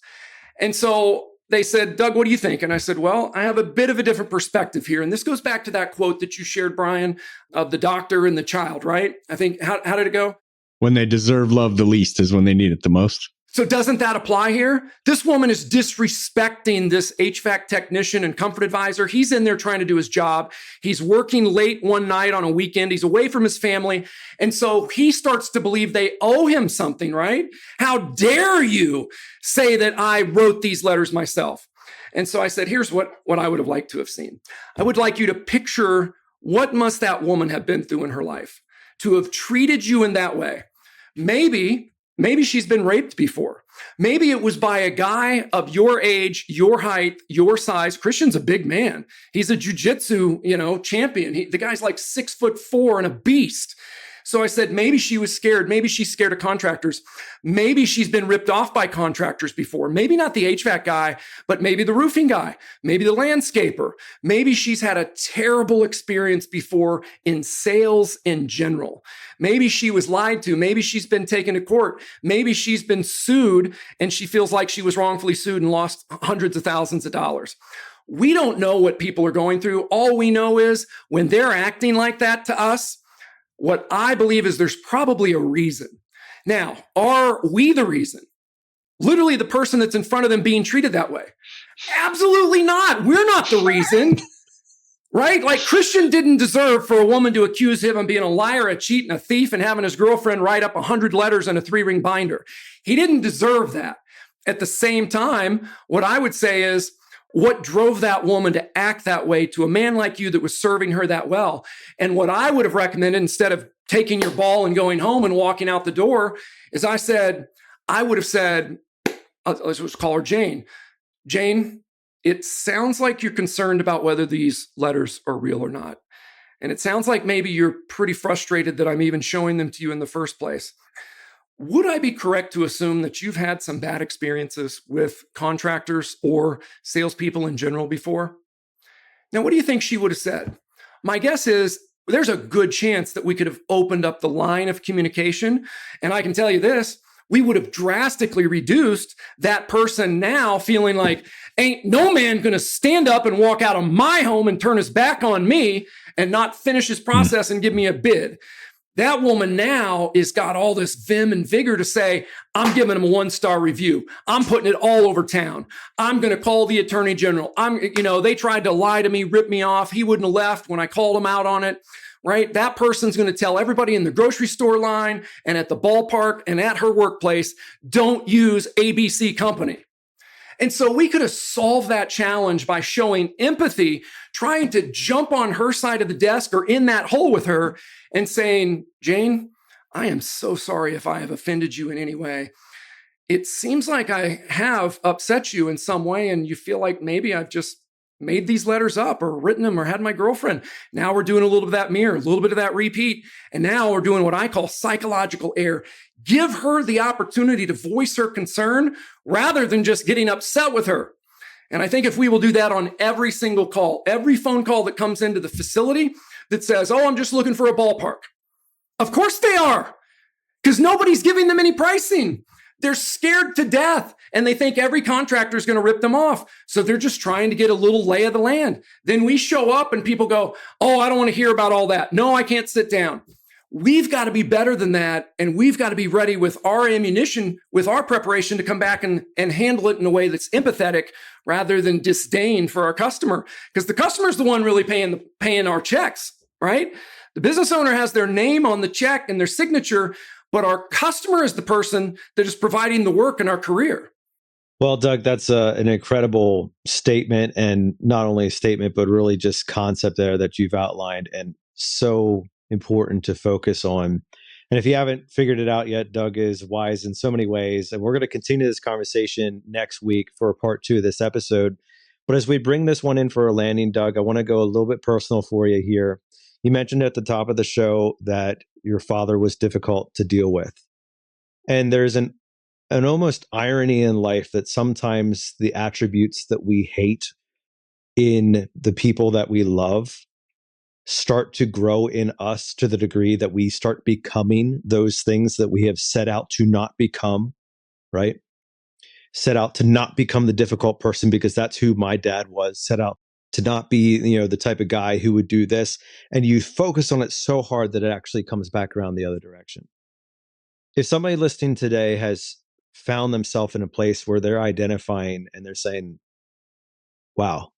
And so they said, Doug, what do you think? And I said, well, I have a bit of a different perspective here. And this goes back to that quote that you shared, Brian, of the doctor and the child, right? I think, how did it go? When they deserve love the least is when they need it the most. So doesn't that apply here? This woman is disrespecting this HVAC technician and comfort advisor. He's in there trying to do his job. He's working late one night on a weekend. He's away from his family. And so he starts to believe they owe him something, right? How dare you say that I wrote these letters myself? And so I said, here's what I would have liked to have seen. I would like you to picture, what must that woman have been through in her life to have treated you in that way? Maybe she's been raped before. Maybe it was by a guy of your age, your height, your size. Christian's a big man. He's a jujitsu, champion. The guy's like 6'4" and a beast. So I said, maybe she was scared. Maybe she's scared of contractors. Maybe she's been ripped off by contractors before. Maybe not the HVAC guy, but maybe the roofing guy, maybe the landscaper. Maybe she's had a terrible experience before in sales in general. Maybe she was lied to. Maybe she's been taken to court. Maybe she's been sued and she feels like she was wrongfully sued and lost hundreds of thousands of dollars. We don't know what people are going through. All we know is when they're acting like that to us, what I believe is there's probably a reason. Now, are we the reason? Literally the person that's in front of them being treated that way? Absolutely not. We're not the reason, right? Like Christian didn't deserve for a woman to accuse him of being a liar, a cheat, and a thief and having his girlfriend write up 100 letters in a 3-ring binder. He didn't deserve that. At the same time, what I would say is, what drove that woman to act that way to a man like you that was serving her that well? And what I would have recommended, instead of taking your ball and going home and walking out the door, is I would have said, let's just call her Jane. Jane, it sounds like you're concerned about whether these letters are real or not. And it sounds like maybe you're pretty frustrated that I'm even showing them to you in the first place. Would I be correct to assume that you've had some bad experiences with contractors or salespeople in general before? Now, what do you think she would have said? My guess is there's a good chance that we could have opened up the line of communication. And I can tell you this, we would have drastically reduced that person now feeling like, ain't no man going to stand up and walk out of my home and turn his back on me and not finish his process and give me a bid. That woman now is got all this vim and vigor to say, I'm giving him a 1-star review. I'm putting it all over town. I'm going to call the attorney general. They tried to lie to me, rip me off. He wouldn't have left when I called him out on it, right? That person's going to tell everybody in the grocery store line and at the ballpark and at her workplace, don't use ABC company. And so we could have solved that challenge by showing empathy, trying to jump on her side of the desk or in that hole with her and saying, Jane, I am so sorry if I have offended you in any way. It seems like I have upset you in some way, and you feel like maybe I've just made these letters up or written them or had my girlfriend. Now we're doing a little bit of that mirror, a little bit of that repeat. And now we're doing what I call psychological air. Give her the opportunity to voice her concern rather than just getting upset with her. And I think if we will do that on every single call, every phone call that comes into the facility that says, oh, I'm just looking for a ballpark. Of course they are, because nobody's giving them any pricing. They're scared to death and they think every contractor is going to rip them off. So they're just trying to get a little lay of the land. Then we show up and people go, oh, I don't want to hear about all that. No, I can't sit down. We've got to be better than that. And we've got to be ready with our ammunition, with our preparation to come back and handle it in a way that's empathetic rather than disdain for our customer. Because the customer's the one really paying our checks, right? The business owner has their name on the check and their signature, but our customer is the person that is providing the work in our career. Well, Doug, that's an incredible statement, and not only a statement, but really just concept there that you've outlined, and so important to focus on. And if you haven't figured it out yet, Doug is wise in so many ways. And we're going to continue this conversation next week for part 2 of this episode. But as we bring this one in for a landing, Doug, I want to go a little bit personal for you here. You mentioned at the top of the show that your father was difficult to deal with. And there's an almost irony in life that sometimes the attributes that we hate in the people that we love start to grow in us to the degree that we start becoming those things that we have set out to not become, right? Set out to not become the difficult person, because that's who my dad was. Set out to not be, the type of guy who would do this. And you focus on it so hard that it actually comes back around the other direction. If somebody listening today has found themselves in a place where they're identifying and they're saying, wow,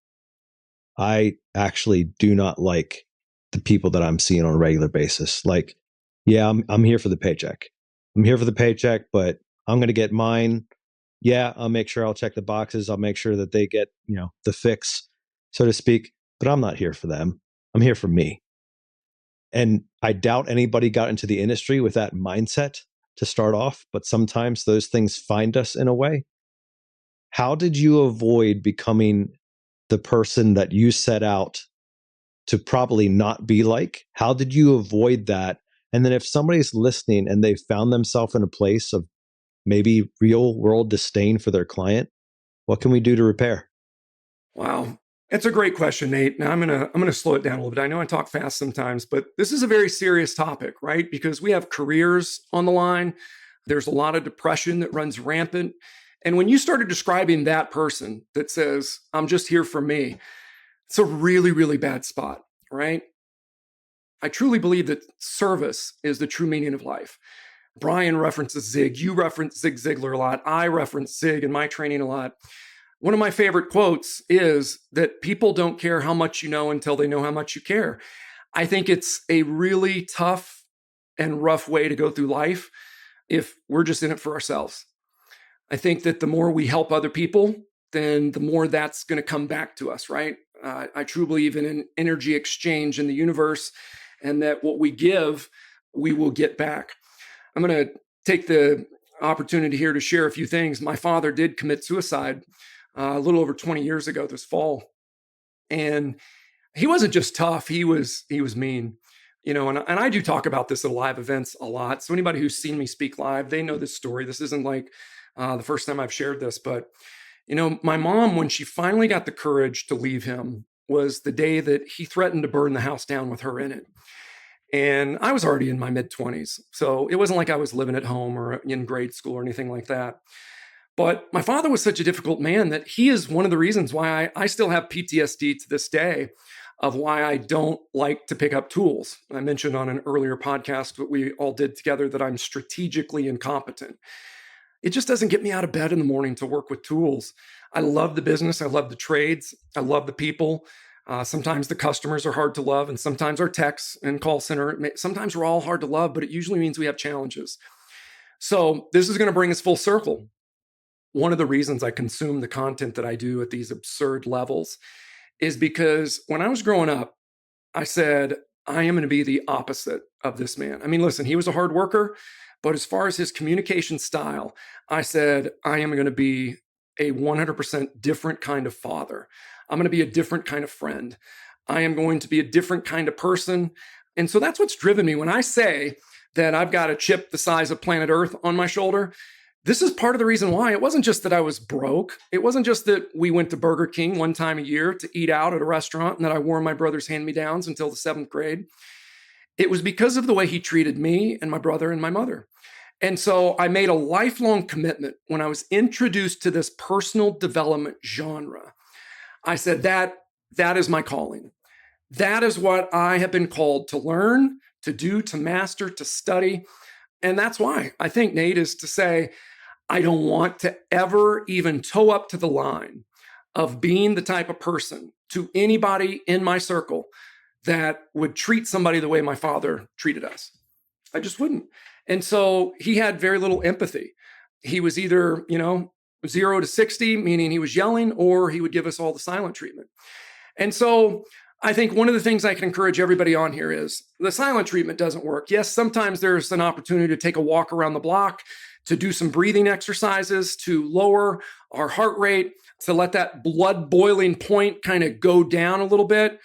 I actually do not like the people that I'm seeing on a regular basis. Like, yeah, I'm here for the paycheck. I'm here for the paycheck, but I'm going to get mine. Yeah, I'll make sure I'll check the boxes. I'll make sure that they get, the fix, so to speak. But I'm not here for them. I'm here for me. And I doubt anybody got into the industry with that mindset to start off, but sometimes those things find us in a way. How did you avoid becoming the person that you set out to probably not be like? How did you avoid that? And then if somebody's listening and they found themselves in a place of maybe real world disdain for their client, what can we do to repair? Wow. It's a great question, Nate. Now I'm gonna slow it down a little bit. I know I talk fast sometimes, but this is a very serious topic, right? Because we have careers on the line. There's a lot of depression that runs rampant. And when you started describing that person that says, I'm just here for me, it's a really, really bad spot, right? I truly believe that service is the true meaning of life. Brian references Zig. You reference Zig Ziglar a lot. I reference Zig in my training a lot. One of my favorite quotes is that people don't care how much you know until they know how much you care. I think it's a really tough and rough way to go through life if we're just in it for ourselves. I think that the more we help other people, then the more that's going to come back to us, right? I truly believe in an energy exchange in the universe, and that what we give, we will get back. I'm going to take the opportunity here to share a few things. My father did commit suicide a little over 20 years ago this fall. And he wasn't just tough, he was mean. And I do talk about this at live events a lot. So anybody who's seen me speak live, they know this story. This isn't like the first time I've shared this, but my mom, when she finally got the courage to leave him, was the day that he threatened to burn the house down with her in it. And I was already in my mid-20s. So it wasn't like I was living at home or in grade school or anything like that. But my father was such a difficult man that he is one of the reasons why I still have PTSD to this day of why I don't like to pick up tools. I mentioned on an earlier podcast that we all did together that I'm strategically incompetent. It just doesn't get me out of bed in the morning to work with tools. I love the business. I love the trades. I love the people. Sometimes the customers are hard to love, and sometimes our techs and call center, sometimes we're all hard to love, but it usually means we have challenges. So this is going to bring us full circle. one of the reasons I consume the content that I do at these absurd levels is because when I was growing up, I said, I am going to be the opposite of this man. I mean, listen, he was a hard worker, but as far as his communication style, I said, I am going to be a 100% different kind of father. I'm going to be a different kind of friend. I am going to be a different kind of person. And so that's what's driven me. When I say that I've got a chip the size of planet Earth on my shoulder, this is part of the reason why. It wasn't just that I was broke. It wasn't just that we went to Burger King one time a year to eat out at a restaurant and that I wore my brother's hand-me-downs until the 7th grade. It was because of the way he treated me and my brother and my mother. And so I made a lifelong commitment when I was introduced to this personal development genre. I said, that is my calling. That is what I have been called to learn, to do, to master, to study. And that's why I think, Nate, is to say, I don't want to ever even toe up to the line of being the type of person to anybody in my circle that would treat somebody the way my father treated us. I just wouldn't. And so he had very little empathy. He was either, 0 to 60, meaning he was yelling, or he would give us all the silent treatment. And so I think one of the things I can encourage everybody on here is the silent treatment doesn't work. Yes, sometimes there's an opportunity to take a walk around the block, to do some breathing exercises, to lower our heart rate, to let that blood boiling point kind of go down a little bit.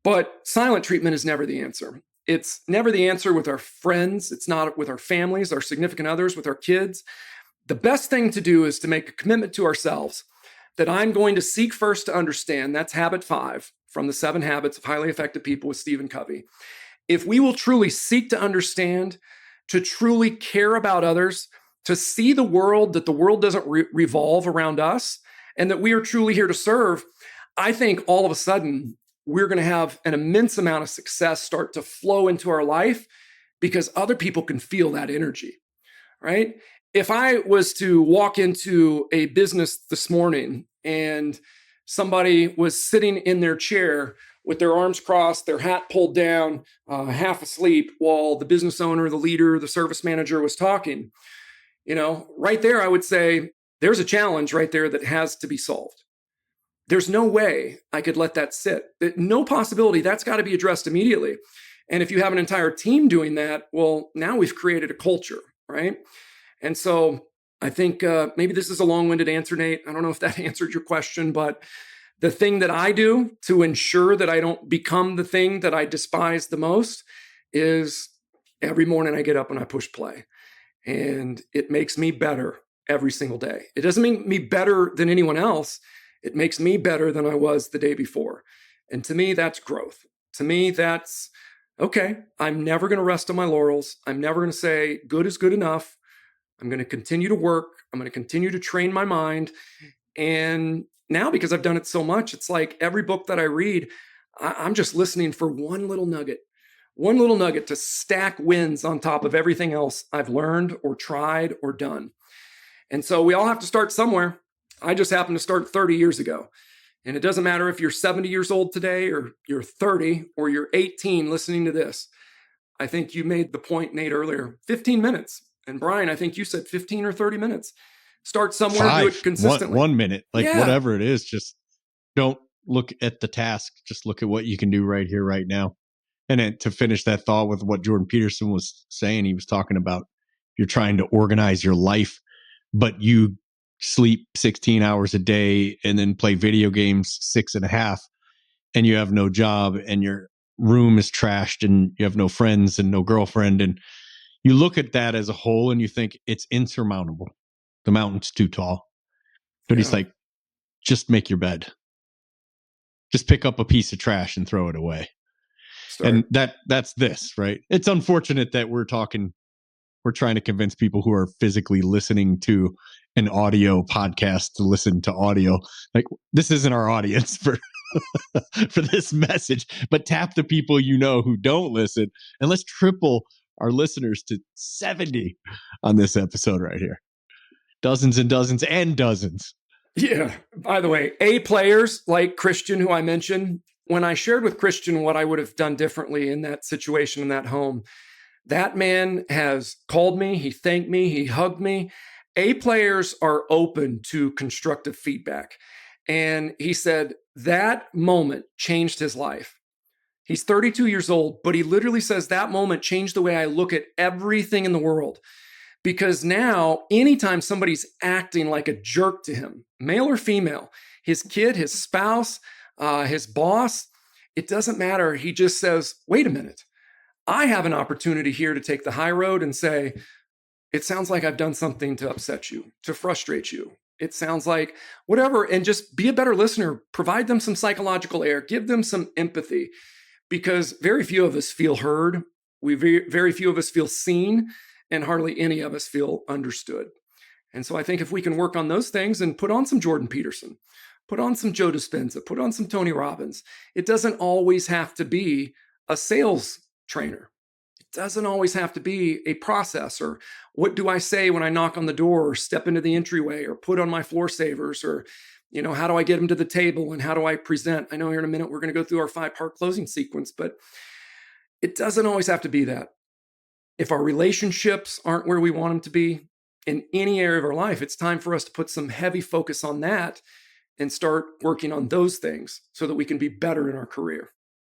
But silent treatment is never the answer. It's never the answer with our friends. It's not with our families, our significant others, with our kids. The best thing to do is to make a commitment to ourselves that I'm going to seek first to understand. That's habit 5 from the 7 Habits of Highly Effective People with Stephen Covey. If we will truly seek to understand, to truly care about others, to see the world, that the world doesn't revolve around us, and that we are truly here to serve, I think all of a sudden we're going to have an immense amount of success start to flow into our life because other people can feel that energy, right? If I was to walk into a business this morning and somebody was sitting in their chair with their arms crossed, their hat pulled down, half asleep, while the business owner, the leader, the service manager was talking, right there, I would say there's a challenge right there that has to be solved. There's no way I could let that sit. No possibility. That's got to be addressed immediately. And if you have an entire team doing that, well, now we've created a culture, right? And so I think maybe this is a long-winded answer, Nate. I don't know if that answered your question, but the thing that I do to ensure that I don't become the thing that I despise the most is every morning I get up and I push play. And it makes me better every single day. It doesn't make me better than anyone else. It makes me better than I was the day before. And to me, that's growth. To me, that's, okay, I'm never going to rest on my laurels. I'm never going to say good is good enough. I'm going to continue to work. I'm going to continue to train my mind. And now, because I've done it so much, it's like every book that I read, I'm just listening for one little nugget to stack wins on top of everything else I've learned or tried or done. And so we all have to start somewhere. I just happened to start 30 years ago. And it doesn't matter if you're 70 years old today or you're 30 or you're 18 listening to this. I think you made the point, Nate, earlier, 15 minutes. And Brian, I think you said 15 or 30 minutes. Start somewhere, do it consistently. 1 minute, whatever it is, just don't look at the task. Just look at what you can do right here, right now. And then to finish that thought with what Jordan Peterson was saying, he was talking about you're trying to organize your life, but you sleep 16 hours a day and then play video games 6.5, and you have no job and your room is trashed and you have no friends and no girlfriend. And you look at that as a whole and you think it's insurmountable. The mountain's too tall. But he's like, just make your bed. Just pick up a piece of trash and throw it away. And that's this, right? It's unfortunate that we're trying to convince people who are physically listening to an audio podcast to listen to audio. Like, this isn't our audience for for this message, but tap the people who don't listen, and let's triple our listeners to 70 on this episode right here. Dozens and dozens and dozens. Yeah. By the way, A players like Christian, who I mentioned, when I shared with Christian what I would have done differently in that situation, in that home, that man has called me, he thanked me, he hugged me. A players are open to constructive feedback. And he said that moment changed his life. He's 32 years old, but he literally says that moment changed the way I look at everything in the world. Because now, anytime somebody's acting like a jerk to him, male or female, his kid, his spouse, his boss, it doesn't matter. He just says, wait a minute. I have an opportunity here to take the high road and say, it sounds like I've done something to upset you, to frustrate you. It sounds like whatever, and just be a better listener. Provide them some psychological air. Give them some empathy, because very few of us feel heard. Very few of us feel seen, and hardly any of us feel understood. And so I think if we can work on those things and put on some Jordan Peterson, put on some Joe Dispenza, put on some Tony Robbins, it doesn't always have to be a sales trainer. It doesn't always have to be a process, or what do I say when I knock on the door or step into the entryway or put on my floor savers, or, how do I get them to the table and how do I present? I know here in a minute we're going to go through our 5-part closing sequence, but it doesn't always have to be that. If our relationships aren't where we want them to be in any area of our life, it's time for us to put some heavy focus on that and start working on those things so that we can be better in our career.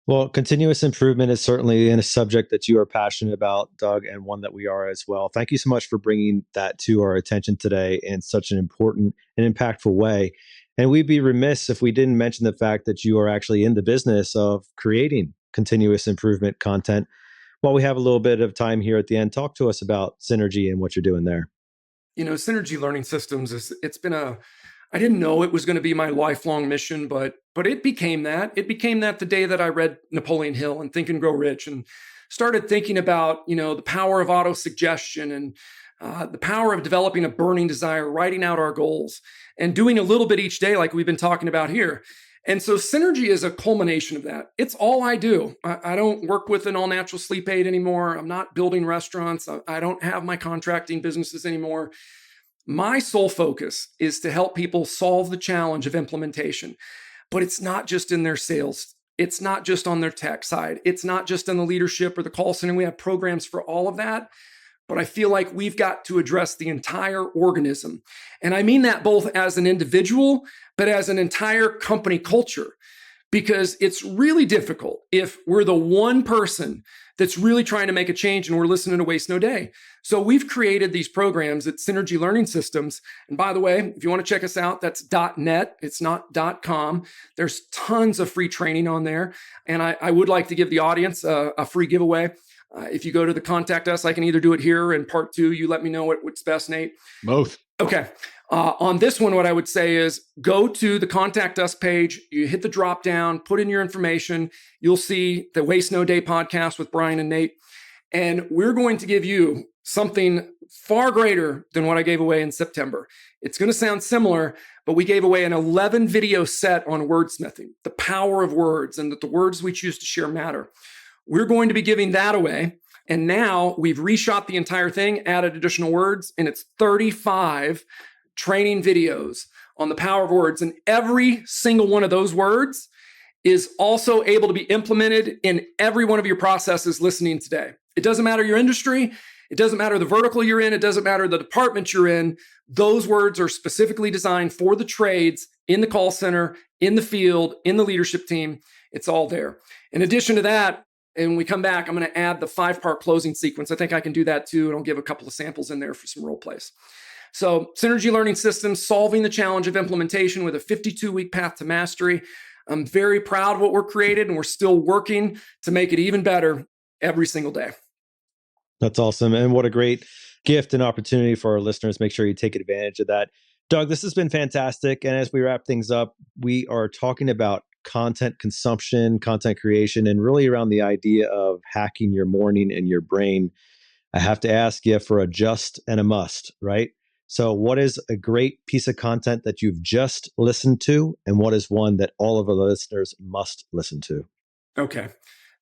Well, continuous improvement is certainly a subject that you are passionate about, Doug, and one that we are as well. Thank you so much for bringing that to our attention today in such an important and impactful way. And we'd be remiss if we didn't mention the fact that you are actually in the business of creating continuous improvement content. While we have a little bit of time here at the end, talk to us about Synergy and what you're doing there. Synergy Learning Systems I didn't know it was going to be my lifelong mission, but it became that. It became that the day that I read Napoleon Hill and Think and Grow Rich and started thinking about, the power of auto-suggestion and the power of developing a burning desire, writing out our goals and doing a little bit each day like we've been talking about here. And so Synergy is a culmination of that. It's all I do. I don't work with an all-natural sleep aid anymore. I'm not building restaurants. I don't have my contracting businesses anymore. My sole focus is to help people solve the challenge of implementation, but it's not just in their sales. It's not just on their tech side. It's not just in the leadership or the call center. We have programs for all of that, but I feel like we've got to address the entire organism. And I mean that both as an individual, but as an entire company culture, because it's really difficult if we're the one person that's really trying to make a change and we're listening to Waste No Day. So we've created these programs at Synergy Learning Systems. And by the way, if you want to check us out, that's .net. It's not .com. There's tons of free training on there. And I would like to give the audience a free giveaway. If you go to the contact us, I can either do it here in part 2. You let me know what's best, Nate. Both. Okay. On this one, what I would say is go to the contact us page. You hit the drop down, put in your information. You'll see the Waste No Day podcast with Brian and Nate. And we're going to give you something far greater than what I gave away in September. It's going to sound similar, but we gave away an 11 video set on wordsmithing, the power of words, and that the words we choose to share matter. We're going to be giving that away. And now we've reshot the entire thing, added additional words, and it's 35 training videos on the power of words. And every single one of those words is also able to be implemented in every one of your processes listening today. It doesn't matter your industry. It doesn't matter the vertical you're in. It doesn't matter the department you're in. Those words are specifically designed for the trades in the call center, in the field, in the leadership team. It's all there. In addition to that, and when we come back, I'm going to add the 5-part closing sequence. I think I can do that too. And I'll give a couple of samples in there for some role plays. So Synergy Learning Systems, solving the challenge of implementation with a 52-week path to mastery. I'm very proud of what we're created, and we're still working to make it even better every single day. That's awesome. And what a great gift and opportunity for our listeners. Make sure you take advantage of that. Doug, this has been fantastic. And as we wrap things up, we are talking about content consumption, content creation, and really around the idea of hacking your morning and your brain. I have to ask you for a just and a must, right? So what is a great piece of content that you've just listened to? And what is one that all of our listeners must listen to? Okay.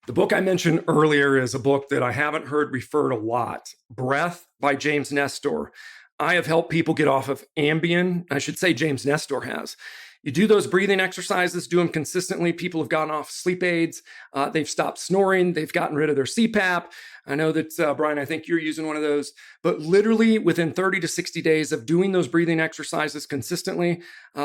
The book I mentioned earlier is a book that I haven't heard referred a lot. Breath by James Nestor. I have helped people get off of Ambien. I should say James Nestor has. You do those breathing exercises, do them consistently. People have gotten off sleep aids. They've stopped snoring. They've gotten rid of their CPAP. I know that, Brian, I think you're using one of those, but literally within 30 to 60 days of doing those breathing exercises consistently.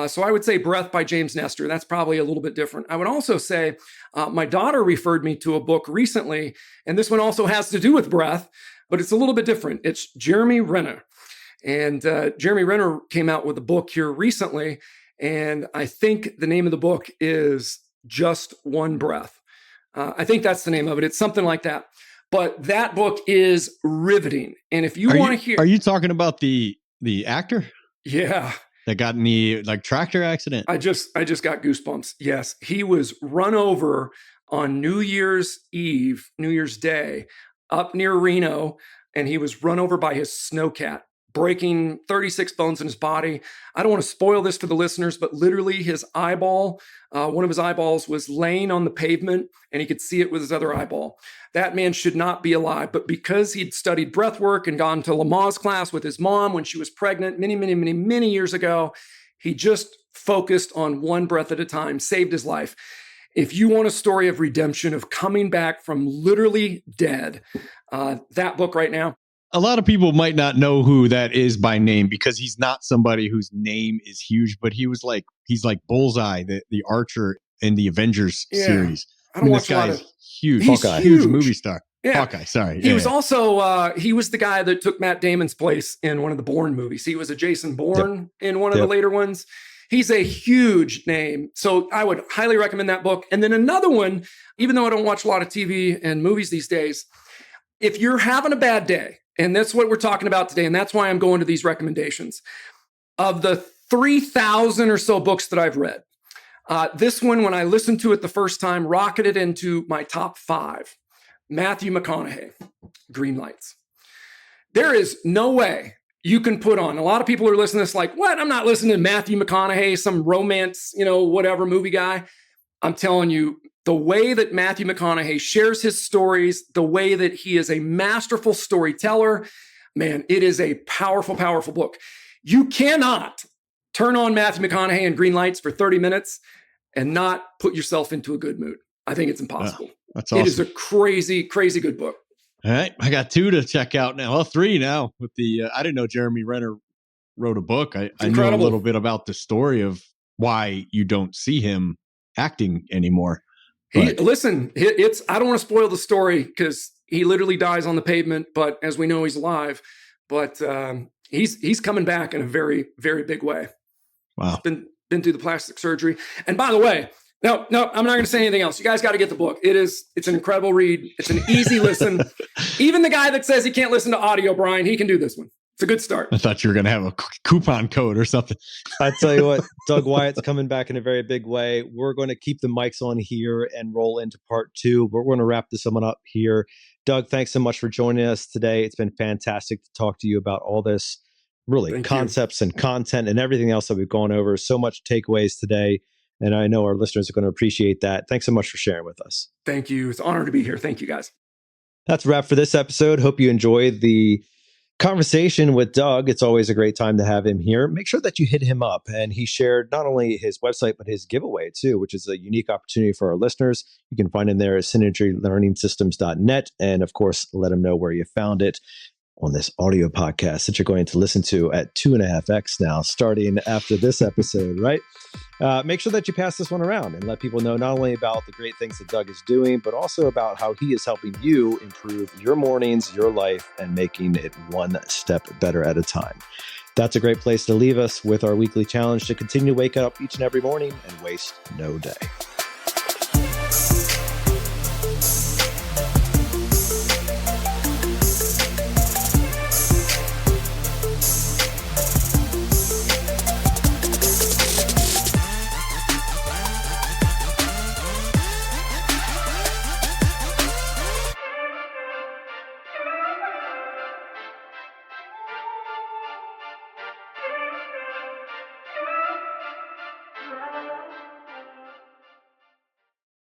So I would say Breath by James Nestor. That's probably a little bit different. I would also say my daughter referred me to a book recently, and this one also has to do with breath, but it's a little bit different. It's Jeremy Renner. And Jeremy Renner came out with a book here recently, and I think the name of the book is Just One Breath. I think that's the name of it. It's something like that. But that book is riveting. And if you want to hear... Are you talking about the actor? Yeah. That got in the tractor accident? I just got goosebumps. Yes. He was run over on New Year's Eve, New Year's Day, up near Reno, and he was run over by his snowcat, breaking 36 bones in his body. I don't want to spoil this for the listeners, but literally his eyeball, one of his eyeballs was laying on the pavement and he could see it with his other eyeball. That man should not be alive. But because he'd studied breath work and gone to Lamaze class with his mom when she was pregnant many years ago, he just focused on one breath at a time, saved his life. If you want a story of redemption, of coming back from literally dead, that book right now. A lot of people might not know who that is by name because he's not somebody whose name is huge, but he's like Bullseye, the archer in the Avengers series. I don't watch this guy a lot is huge. He's Hawkeye, huge. huge movie star. Yeah. Hawkeye, sorry. He was also, he was the guy that took Matt Damon's place in one of the Bourne movies. He was a Jason Bourne in one of the later ones. He's a huge name. So I would highly recommend that book. And then another one, even though I don't watch a lot of TV and movies these days, if you're having a bad day, and that's what we're talking about today, and that's why I'm going to these recommendations, of the 3,000 or so books that I've read, this one, when I listened to it the first time, rocketed into my top 5. Matthew McConaughey, Green Lights. There is no way you can put on, a lot of people are listening to this like, what? I'm not listening to Matthew McConaughey, some romance, whatever movie guy. I'm telling you, the way that Matthew McConaughey shares his stories, the way that he is a masterful storyteller, man, it is a powerful, powerful book. You cannot turn on Matthew McConaughey and Green Lights for 30 minutes and not put yourself into a good mood. I think it's impossible. Wow, that's awesome. It is a crazy, crazy good book. All right. I got 2 to check out now. Well, 3 now with I didn't know Jeremy Renner wrote a book. I know a little bit about the story of why you don't see him acting anymore. I don't want to spoil the story because he literally dies on the pavement, but as we know, he's alive. But he's coming back in a very, very big way. Wow. Been through the plastic surgery. And by the way, no, I'm not going to say anything else. You guys got to get the book. It's an incredible read. It's an easy listen. Even the guy that says he can't listen to audio, Brian, he can do this one. It's a good start. I thought you were going to have a coupon code or something. I tell you what, Doug Wyatt's coming back in a very big way. We're going to keep the mics on here and roll into part 2. But we're going to wrap this one up here. Doug, thanks so much for joining us today. It's been fantastic to talk to you about all this, really, concepts and content and everything else that we've gone over. So much takeaways today. And I know our listeners are going to appreciate that. Thanks so much for sharing with us. Thank you. It's an honor to be here. Thank you, guys. That's a wrap for this episode. Hope you enjoyed the conversation with Doug. It's always a great time to have him here. Make sure that you hit him up. And he shared not only his website, but his giveaway too, which is a unique opportunity for our listeners. You can find him there at synergylearningsystems.net. And of course, let him know where you found it on this audio podcast that you're going to listen to at 2.5x now, starting after this episode, right? Make sure that you pass this one around and let people know not only about the great things that Doug is doing, but also about how he is helping you improve your mornings, your life, and making it one step better at a time. That's a great place to leave us with our weekly challenge to continue to wake up each and every morning and waste no day.